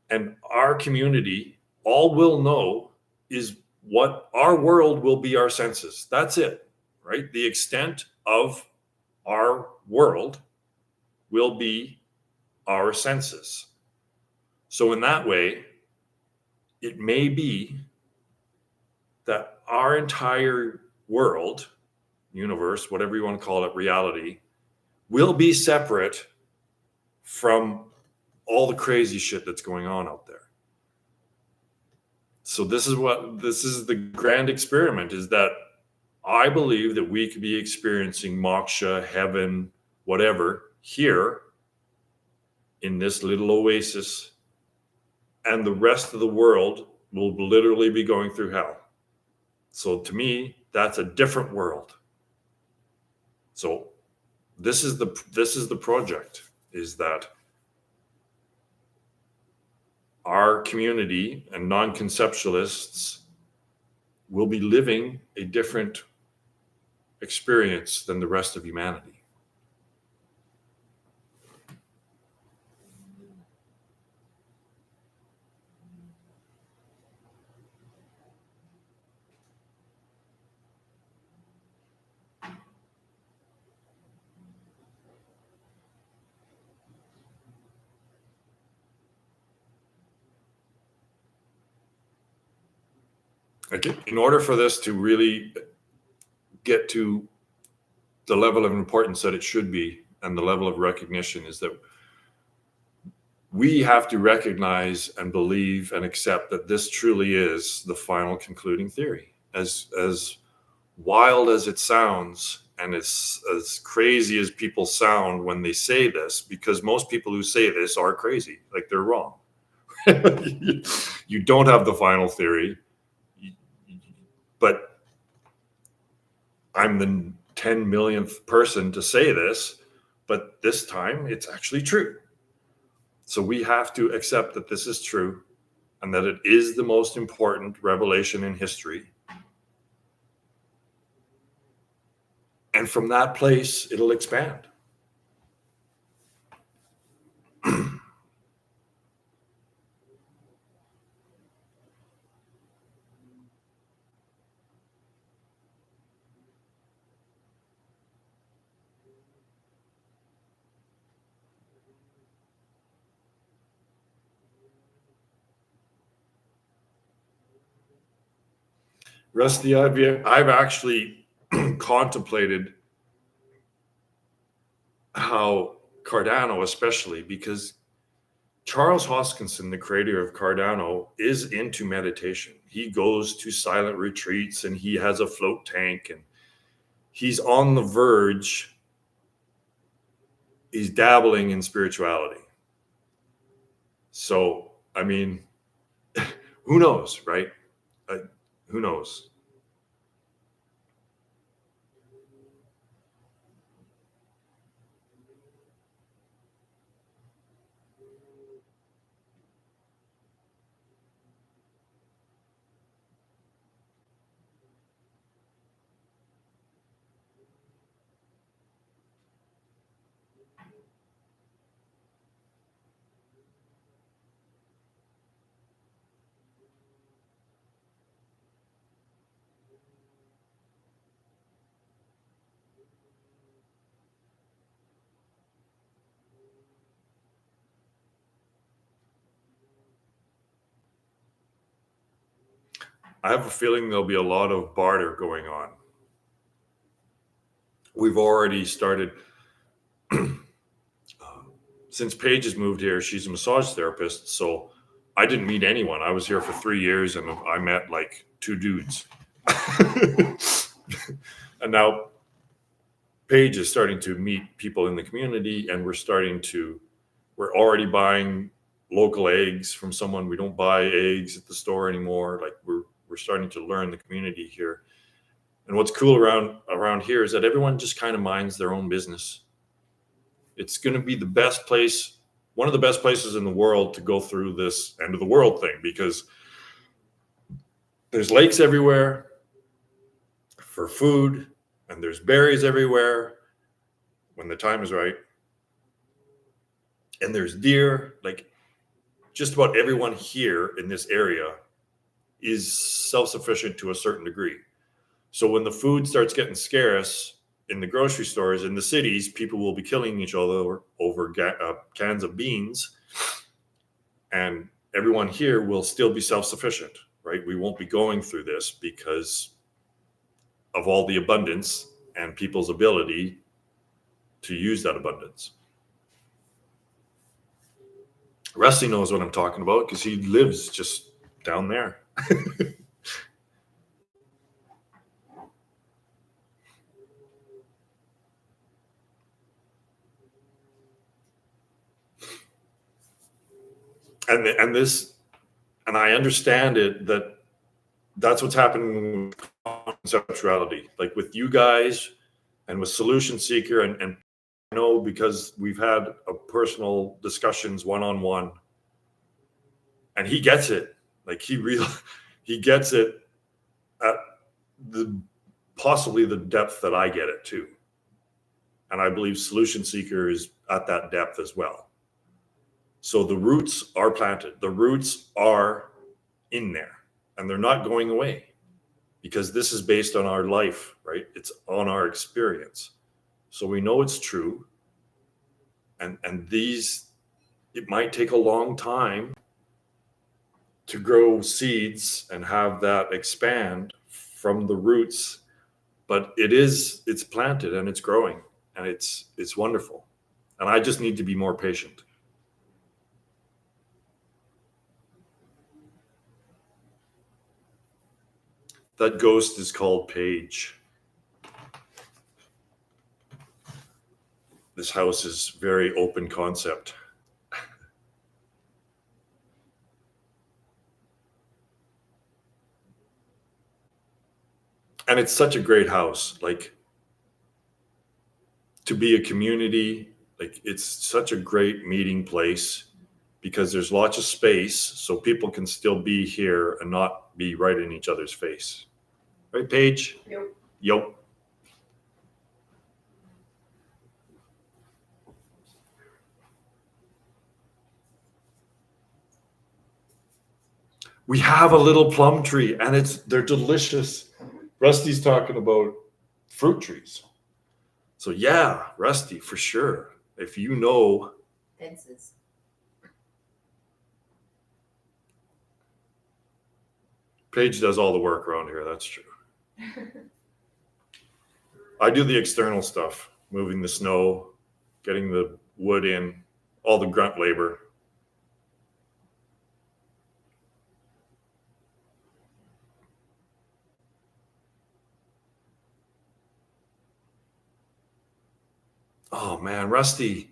And our community, all we'll know is what our world will be our senses. That's it, right? The extent of our world will be our senses. So in that way, it may be that our entire world, universe, whatever you want to call it, reality, will be separate from all the crazy shit that's going on out there. So this is the grand experiment, is that I believe that we could be experiencing moksha, heaven, whatever, here in this little oasis, and the rest of the world will literally be going through hell. So to me, that's a different world. So this is the project, is that our community and non-conceptualists will be living a different experience than the rest of humanity. Like, in order for this to really get to the level of importance that it should be, and the level of recognition, is that we have to recognize and believe and accept that this truly is the final concluding theory. As wild as it sounds, and as crazy as people sound when they say this, because most people who say this are crazy, like they're wrong. You don't have the final theory, but I'm the 10 millionth person to say this, but this time it's actually true. So we have to accept that this is true, and that it is the most important revelation in history. And from that place, it'll expand. Rusty, I've actually contemplated how Cardano, especially because Charles Hoskinson, the creator of Cardano, is into meditation. He goes to silent retreats, and he has a float tank, and he's on the verge. He's dabbling in spirituality. So, I mean, who knows, right? Who knows? I have a feeling there'll be a lot of barter going on. We've already started. Since Paige has moved here, she's a massage therapist. So I didn't meet anyone. I was here for 3 years, and I met like 2 dudes. And now Paige is starting to meet people in the community, and we're already buying local eggs from someone. We don't buy eggs at the store anymore. Like, we're starting to learn the community here. And what's cool around here is that everyone just kind of minds their own business. It's going to be the best place, one of the best places in the world to go through this end of the world thing, because there's lakes everywhere for food, and there's berries everywhere when the time is right. And there's deer. Like, just about everyone here in this area is self-sufficient to a certain degree. So when the food starts getting scarce in the grocery stores in the cities, people will be killing each other over cans of beans, and everyone here will still be self-sufficient, right? We won't be going through this because of all the abundance and people's ability to use that abundance. Rusty knows what I'm talking about because he lives just down there. And I understand it, that that's what's happening with conceptuality, like with you guys and with Solution Seeker, and I know because we've had a personal discussions one-on-one, and he gets it. Like he gets it at possibly the depth that I get it too. And I believe Solution Seeker is at that depth as well. So the roots are planted. The roots are in there, and they're not going away, because this is based on our life, right? It's on our experience. So we know it's true. And it might take a long time to grow seeds and have that expand from the roots, but it's planted and it's growing, and it's wonderful. And I just need to be more patient. That ghost is called Paige. This house is very open concept. And it's such a great house, like, to be a community. Like, it's such a great meeting place because there's lots of space, so people can still be here and not be right in each other's face. Right, Paige? Yep. Yep. We have a little plum tree, and they're delicious. Rusty's talking about fruit trees. So yeah, Rusty, for sure. If you know Fences. Paige does all the work around here, that's true. I do the external stuff, moving the snow, getting the wood in, all the grunt labor. Oh man, Rusty.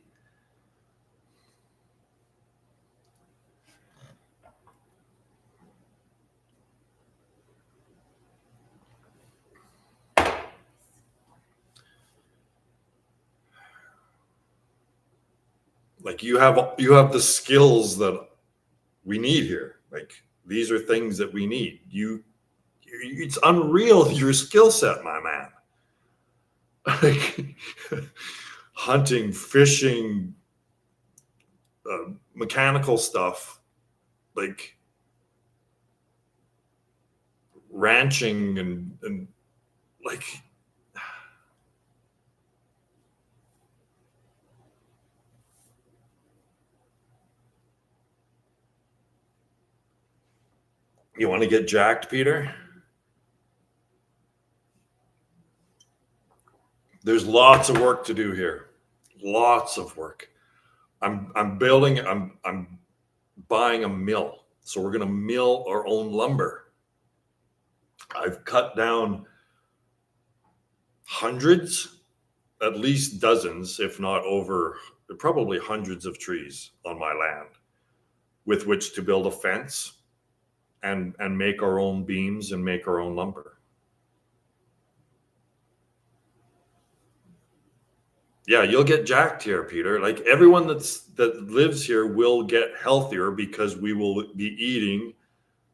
Like, you have the skills that we need here. Like, these are things that we need. It's unreal, your skill set, my man. Like, hunting, fishing, mechanical stuff, like ranching, and like, you want to get jacked, Peter? There's lots of work to do here. Lots of work. I'm buying a mill. So we're going to mill our own lumber. I've cut down hundreds, at least dozens, if not over, probably hundreds of trees on my land with which to build a fence and make our own beams and make our own lumber. Yeah, you'll get jacked here, Peter. Like, everyone that lives here will get healthier because we will be eating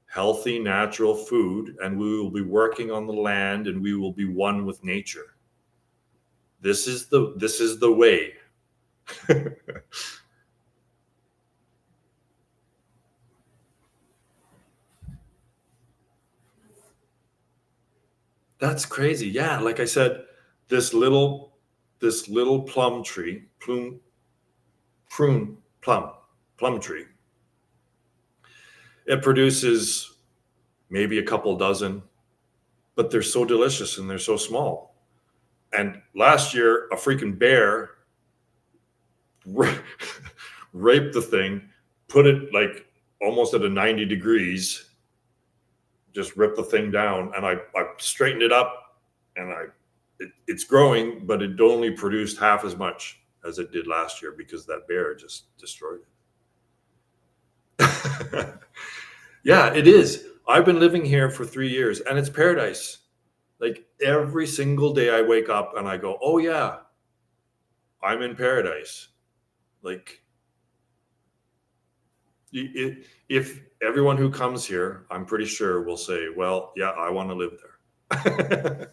healthy, natural food, and we will be working on the land, and we will be one with nature. This is the way. That's crazy. Yeah, like I said, this little plum tree, plum tree, it produces maybe a couple dozen, but they're so delicious and they're so small. And last year, a freaking bear raped the thing, put it like almost at a 90 degrees, just ripped the thing down, and I straightened it up, and it's growing, but it only produced half as much as it did last year because that bear just destroyed it. Yeah, it is. I've been living here for 3 years and it's paradise. Like every single day I wake up and I go, oh yeah, I'm in paradise. Like if everyone who comes here, I'm pretty sure will say, well, yeah, I want to live there.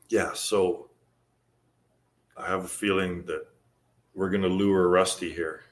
Yeah, so I have a feeling that we're going to lure Rusty here.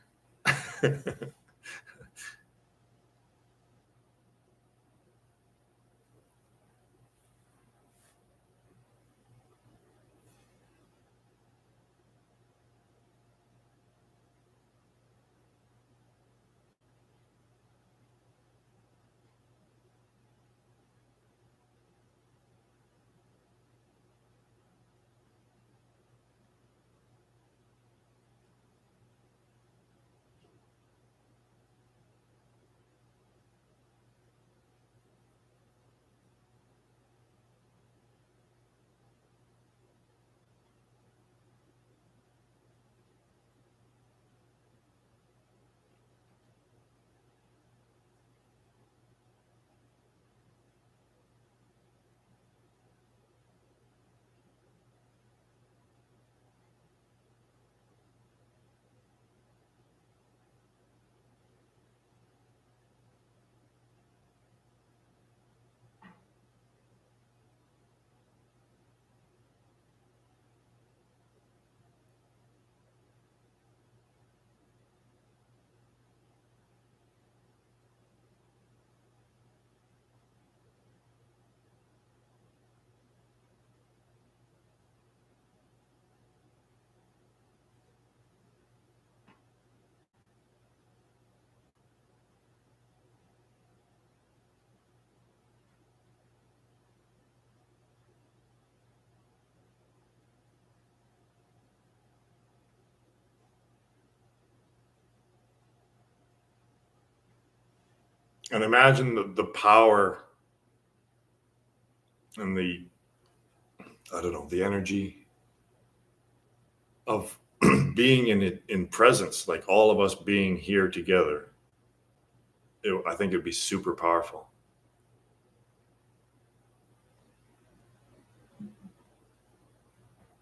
And imagine the power and I don't know, the energy of being in it in presence, like all of us being here together. I think it'd be super powerful.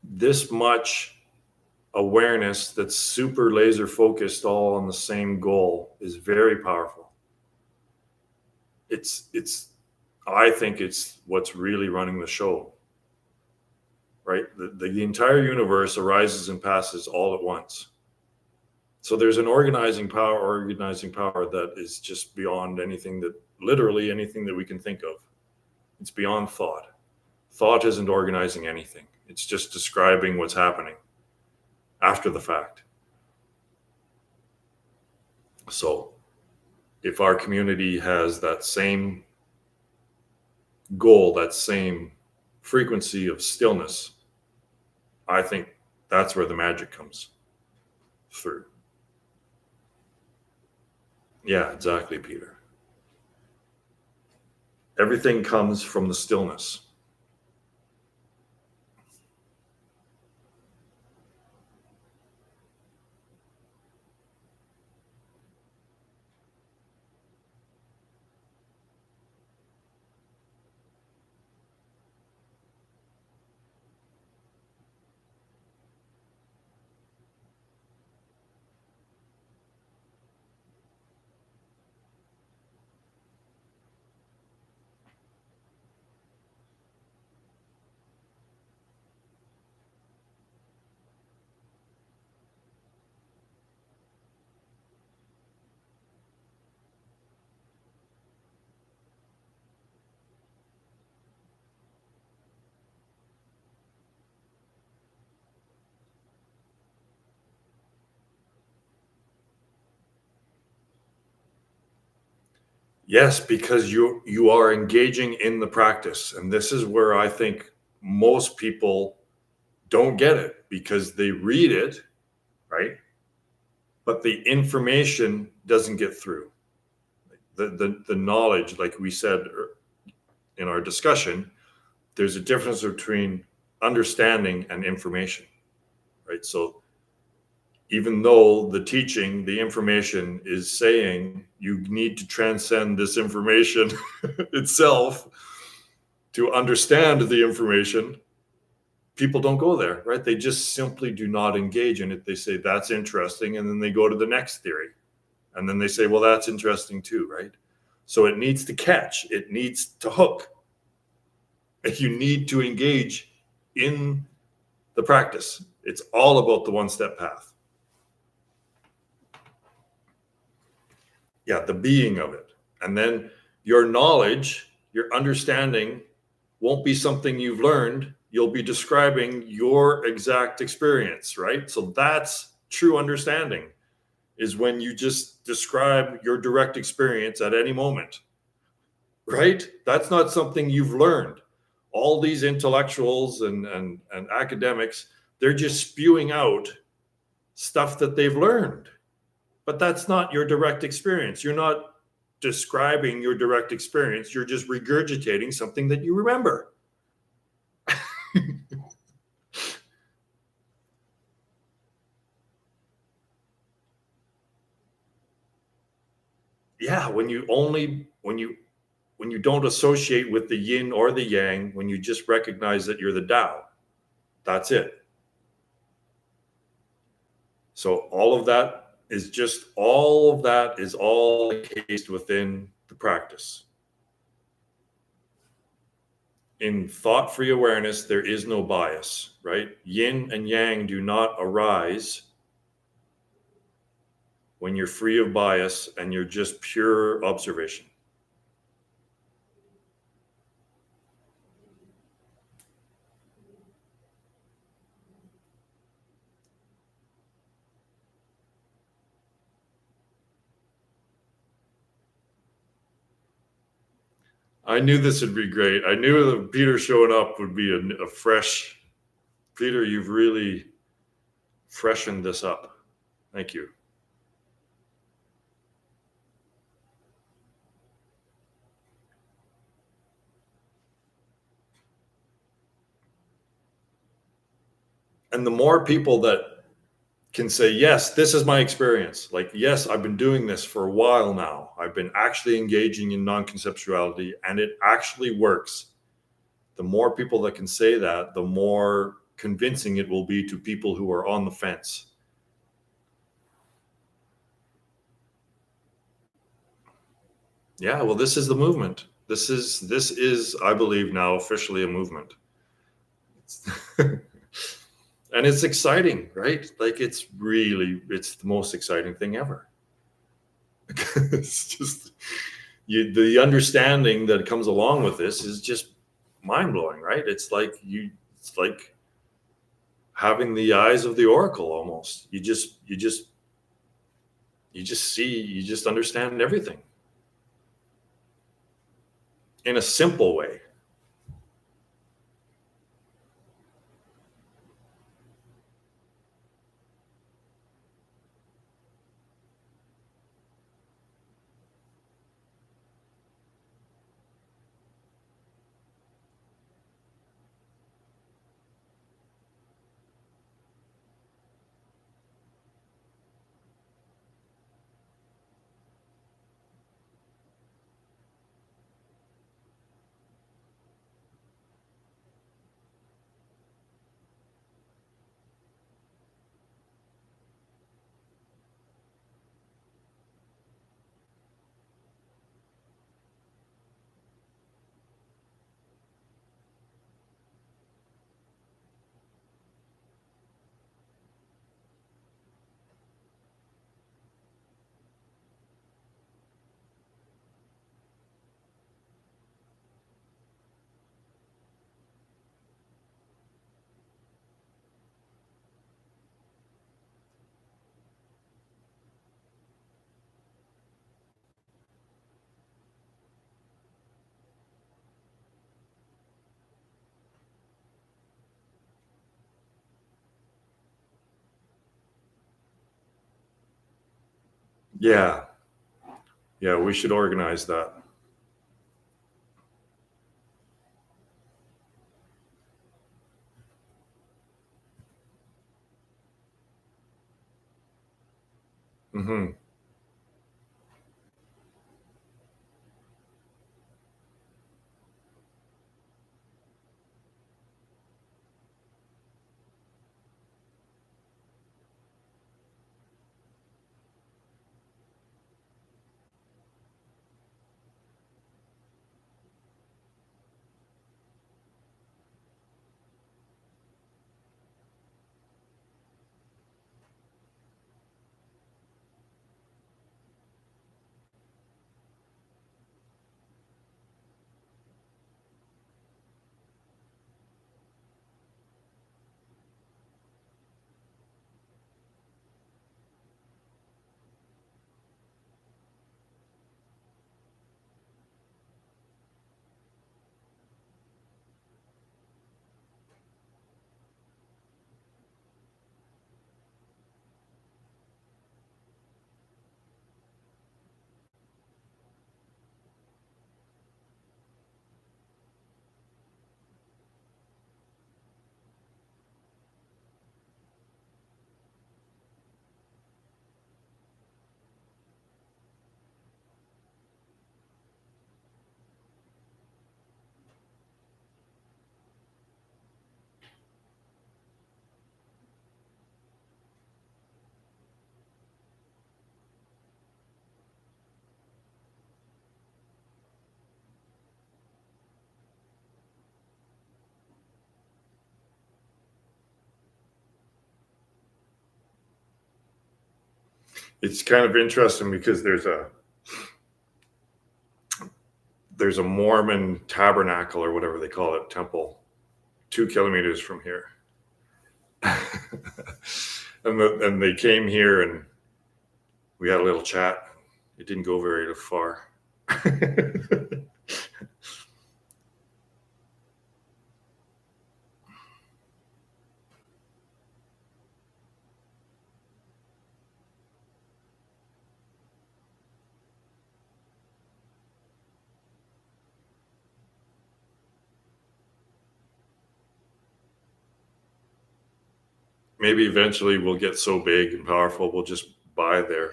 This much awareness that's super laser focused all on the same goal is very powerful. It's I think it's what's really running the show, right? The entire universe arises and passes all at once. So there's an organizing power that is just beyond literally anything that we can think of. It's beyond thought. Thought isn't organizing anything. It's just describing what's happening after the fact. So if our community has that same goal, that same frequency of stillness, I think that's where the magic comes through. Yeah, exactly, Peter. Everything comes from the stillness. Yes, because you are engaging in the practice. And this is where I think most people don't get it because they read it, right? But the information doesn't get through. The knowledge, like we said in our discussion, there's a difference between understanding and information, right? So even though the teaching, the information is saying you need to transcend this information itself to understand the information, people don't go there, right? They just simply do not engage in it. They say, that's interesting. And then they go to the next theory. And then they say, well, that's interesting too, right? So it needs to catch, it needs to hook. You need to engage in the practice. It's all about the one-step path. Yeah, the being of it. And then your knowledge, your understanding won't be something you've learned. You'll be describing your exact experience, right? So that's true understanding, is when you just describe your direct experience at any moment, right? That's not something you've learned. All these intellectuals and academics, they're just spewing out stuff that they've learned. But that's not your direct experience. You're not describing your direct experience. You're just regurgitating something that you remember. Yeah, when you don't associate with the yin or the yang, when you just recognize that you're the Tao, that's it. So all of that is all encased within the practice. In thought-free awareness, there is no bias, right? Yin and yang do not arise when you're free of bias and you're just pure observation. I knew this would be great. I knew that Peter showing up would be a fresh. Peter, you've really freshened this up. Thank you. And the more people that can say, yes, this is my experience. Like, yes, I've been doing this for a while now. I've been actually engaging in non-conceptuality and it actually works. The more people that can say that, the more convincing it will be to people who are on the fence. Yeah, well, this is the movement. This is, I believe, now officially a movement. And it's exciting, right? Like it's the most exciting thing ever. It's just the understanding that comes along with this is just mind-blowing, right? It's like having the eyes of the oracle almost. You just see, you just understand everything in a simple way. Yeah. Yeah, we should organize that. Hmm. It's kind of interesting because there's a Mormon tabernacle or whatever they call it, temple, 2 kilometers from here. And they came here and we had a little chat. It didn't go very far. Maybe eventually we'll get so big and powerful we'll just buy their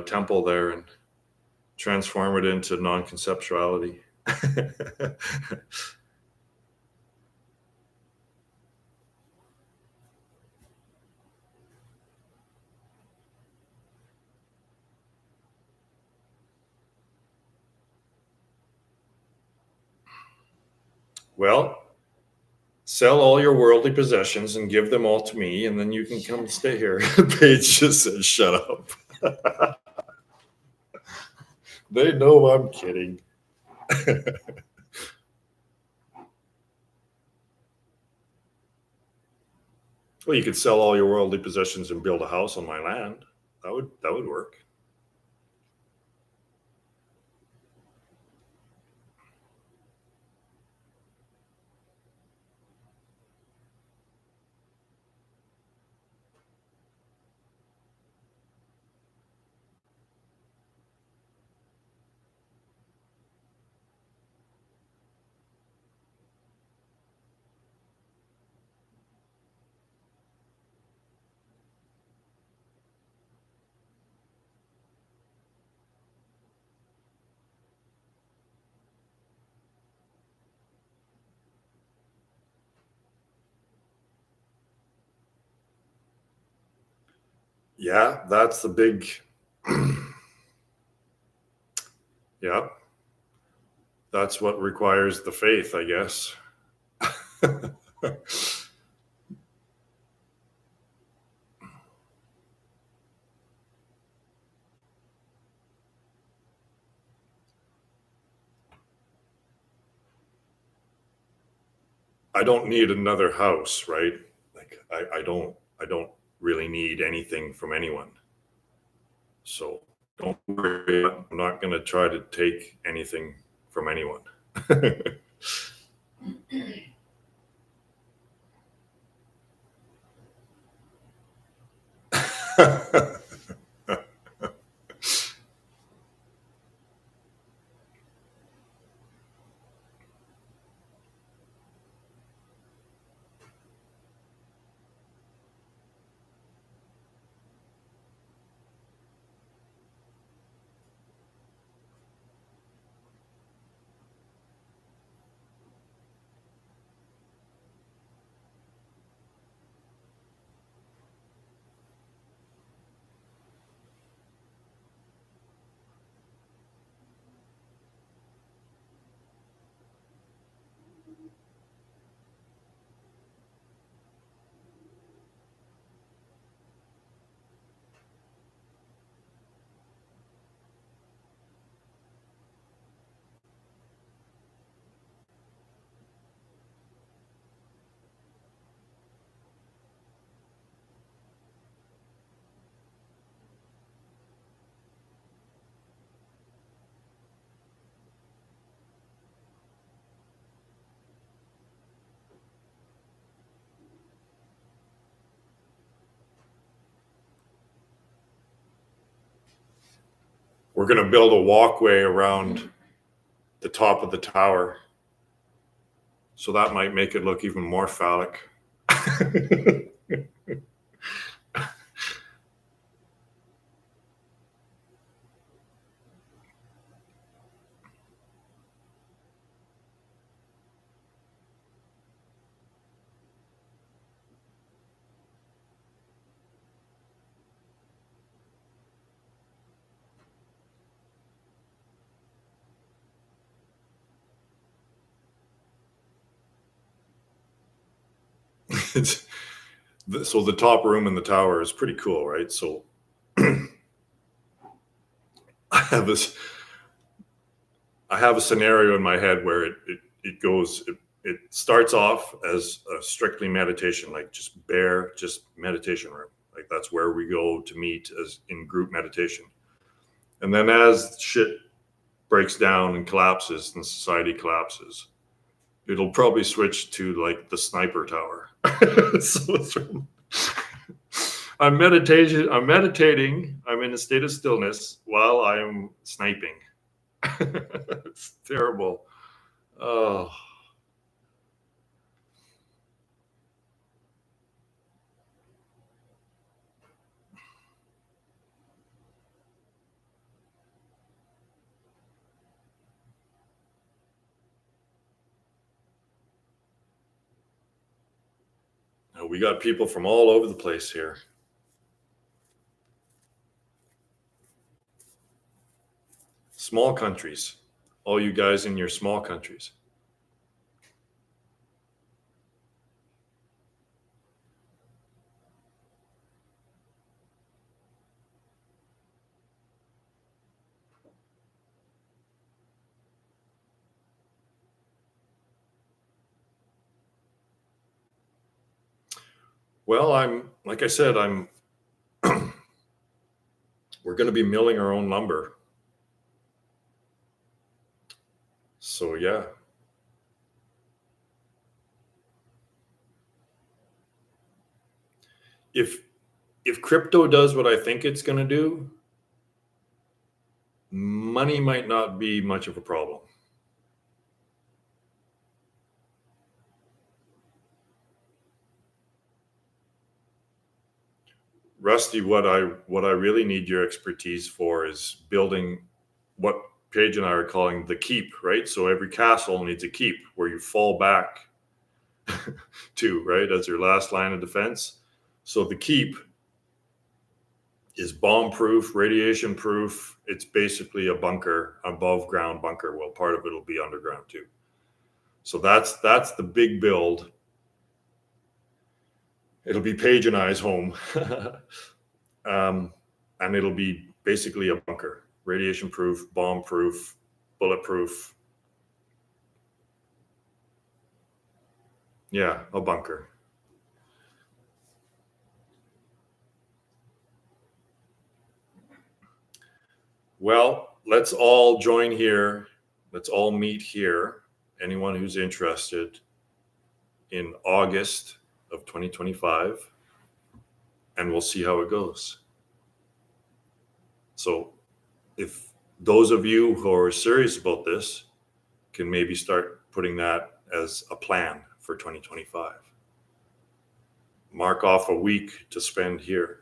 temple there and transform it into non-conceptuality. Well, sell all your worldly possessions and give them all to me, and then you can come and stay here. Paige just says, "Shut up." They know I'm kidding. Well, you could sell all your worldly possessions and build a house on my land. That would work. Yeah, that's the big. Yeah, that's what requires the faith, I guess. I don't need another house, right? Like I don't really need anything from anyone. So don't worry. I'm not going to try to take anything from anyone. we're going to build a walkway around the top of the tower. So that might make it look even more phallic. So the top room in the tower is pretty cool, right? So I have a scenario in my head where it starts off as a strictly meditation, like just meditation room. Like that's where we go to meet as in group meditation. And then as shit breaks down and collapses and society collapses, it'll probably switch to like the sniper tower. I'm meditating. I'm in a state of stillness while I'm sniping. It's terrible. Oh. We got people from all over the place here. Small countries. All you guys in your small countries. Well, like I said, we're going to be milling our own lumber. So yeah. If crypto does what I think it's going to do, money might not be much of a problem. Rusty, what I really need your expertise for is building what Paige and I are calling the keep, right? So every castle needs a keep where you fall back to, right, as your last line of defense. So the keep is bomb proof, radiation proof. It's basically a bunker, above ground bunker. Well, part of it will be underground too. So that's the big build. It'll be Paige and I's home. And it'll be basically a bunker, radiation proof, bomb proof, bulletproof. Yeah, a bunker. Well, let's all join here. Let's all meet here. Anyone who's interested in August of 2025, and we'll see how it goes. So if those of you who are serious about this can maybe start putting that as a plan for 2025. Mark off a week to spend here.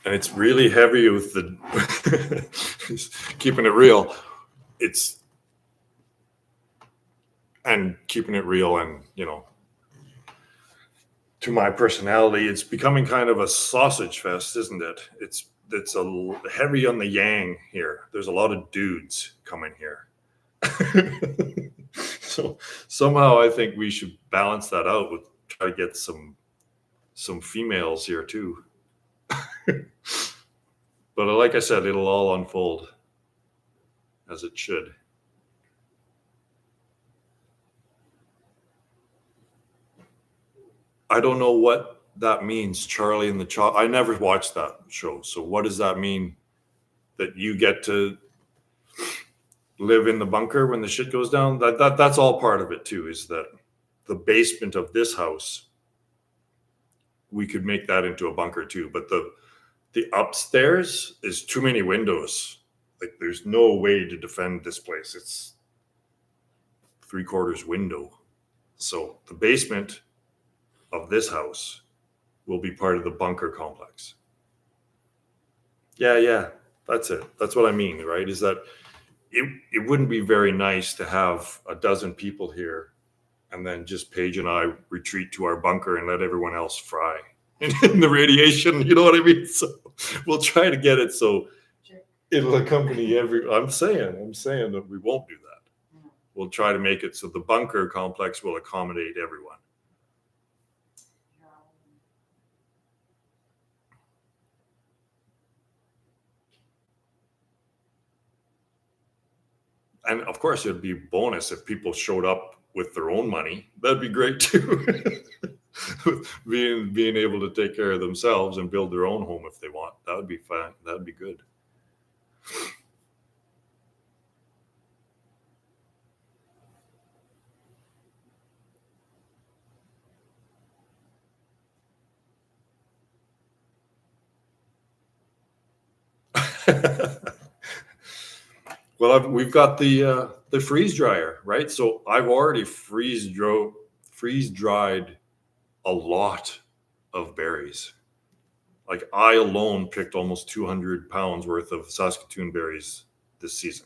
And it's really heavy with the keeping it real. It's and keeping it real, and to my personality, it's becoming kind of a sausage fest, isn't it? It's a heavy on the yang here. There's a lot of dudes coming here. So somehow I think we should balance that out with try to get some females here too. But like I said, it'll all unfold as it should. I don't know what that means, Charlie and the Chocolate. I never watched that show. So what does that mean? that you get to live in the bunker when the shit goes down. That's all part of it too, is that the basement of this house, we could make that into a bunker too. But the upstairs is too many windows. Like there's no way to defend this place. It's 3/4 window. So the basement of this house will be part of the bunker complex. Yeah, that's it. That's what I mean, right? Is that it wouldn't be very nice to have a dozen people here and then just Paige and I retreat to our bunker and let everyone else fry in the radiation. You know what I mean? So we'll try to get it so it'll accompany I'm saying that we won't do that. We'll try to make it so the bunker complex will accommodate everyone. And of course, it'd be a bonus if people showed up with their own money. That'd be great too. being able to take care of themselves and build their own home if they want. That would be fun. That would be good. Well, we've got the freeze dryer, right? So I've already freeze dried a lot of berries. Like I alone picked almost 200 pounds worth of Saskatoon berries this season.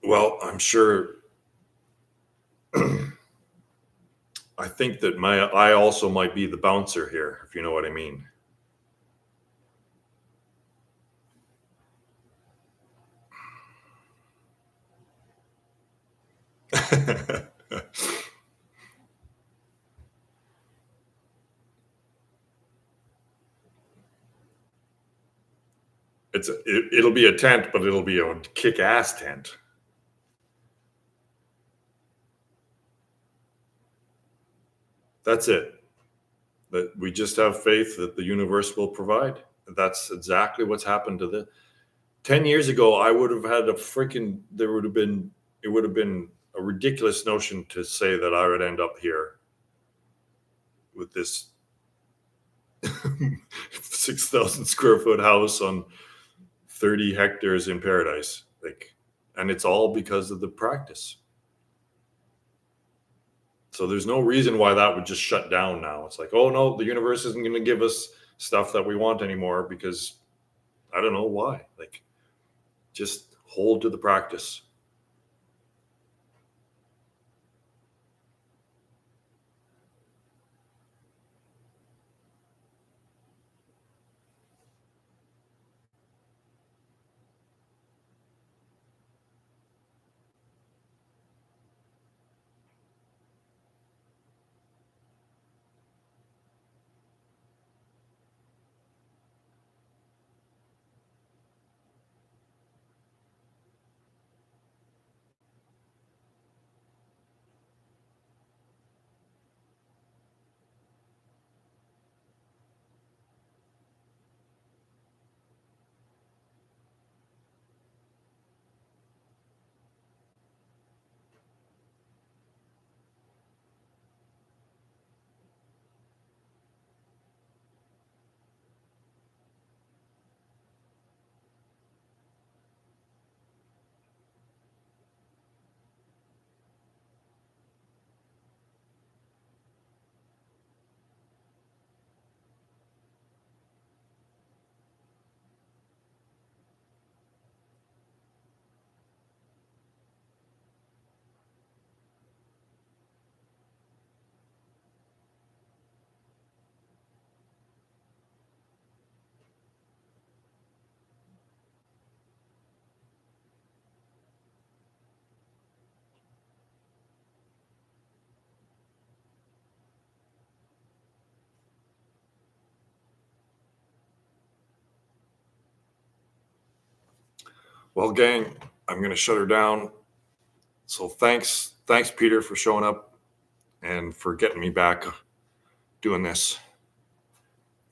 Well, I'm sure. I think that I also might be the bouncer here, if you know what I mean. It'll be a tent, but it'll be a kick-ass tent. That's it. That we just have faith that the universe will provide. That's exactly what's happened to the 10 years ago. I would have had it would have been a ridiculous notion to say that I would end up here with this 6,000 square foot house on 30 hectares in paradise. And it's all because of the practice. So there's no reason why that would just shut down now. It's like, oh no, the universe isn't going to give us stuff that we want anymore because I don't know why. Just hold to the practice. Well, gang, I'm going to shut her down. So thanks, Peter, for showing up and for getting me back doing this.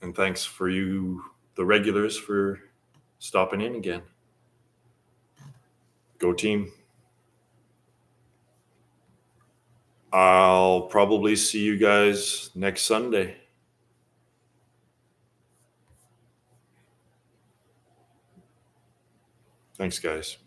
And thanks for you, the regulars, for stopping in again. Go team. I'll probably see you guys next Sunday. Thanks, guys.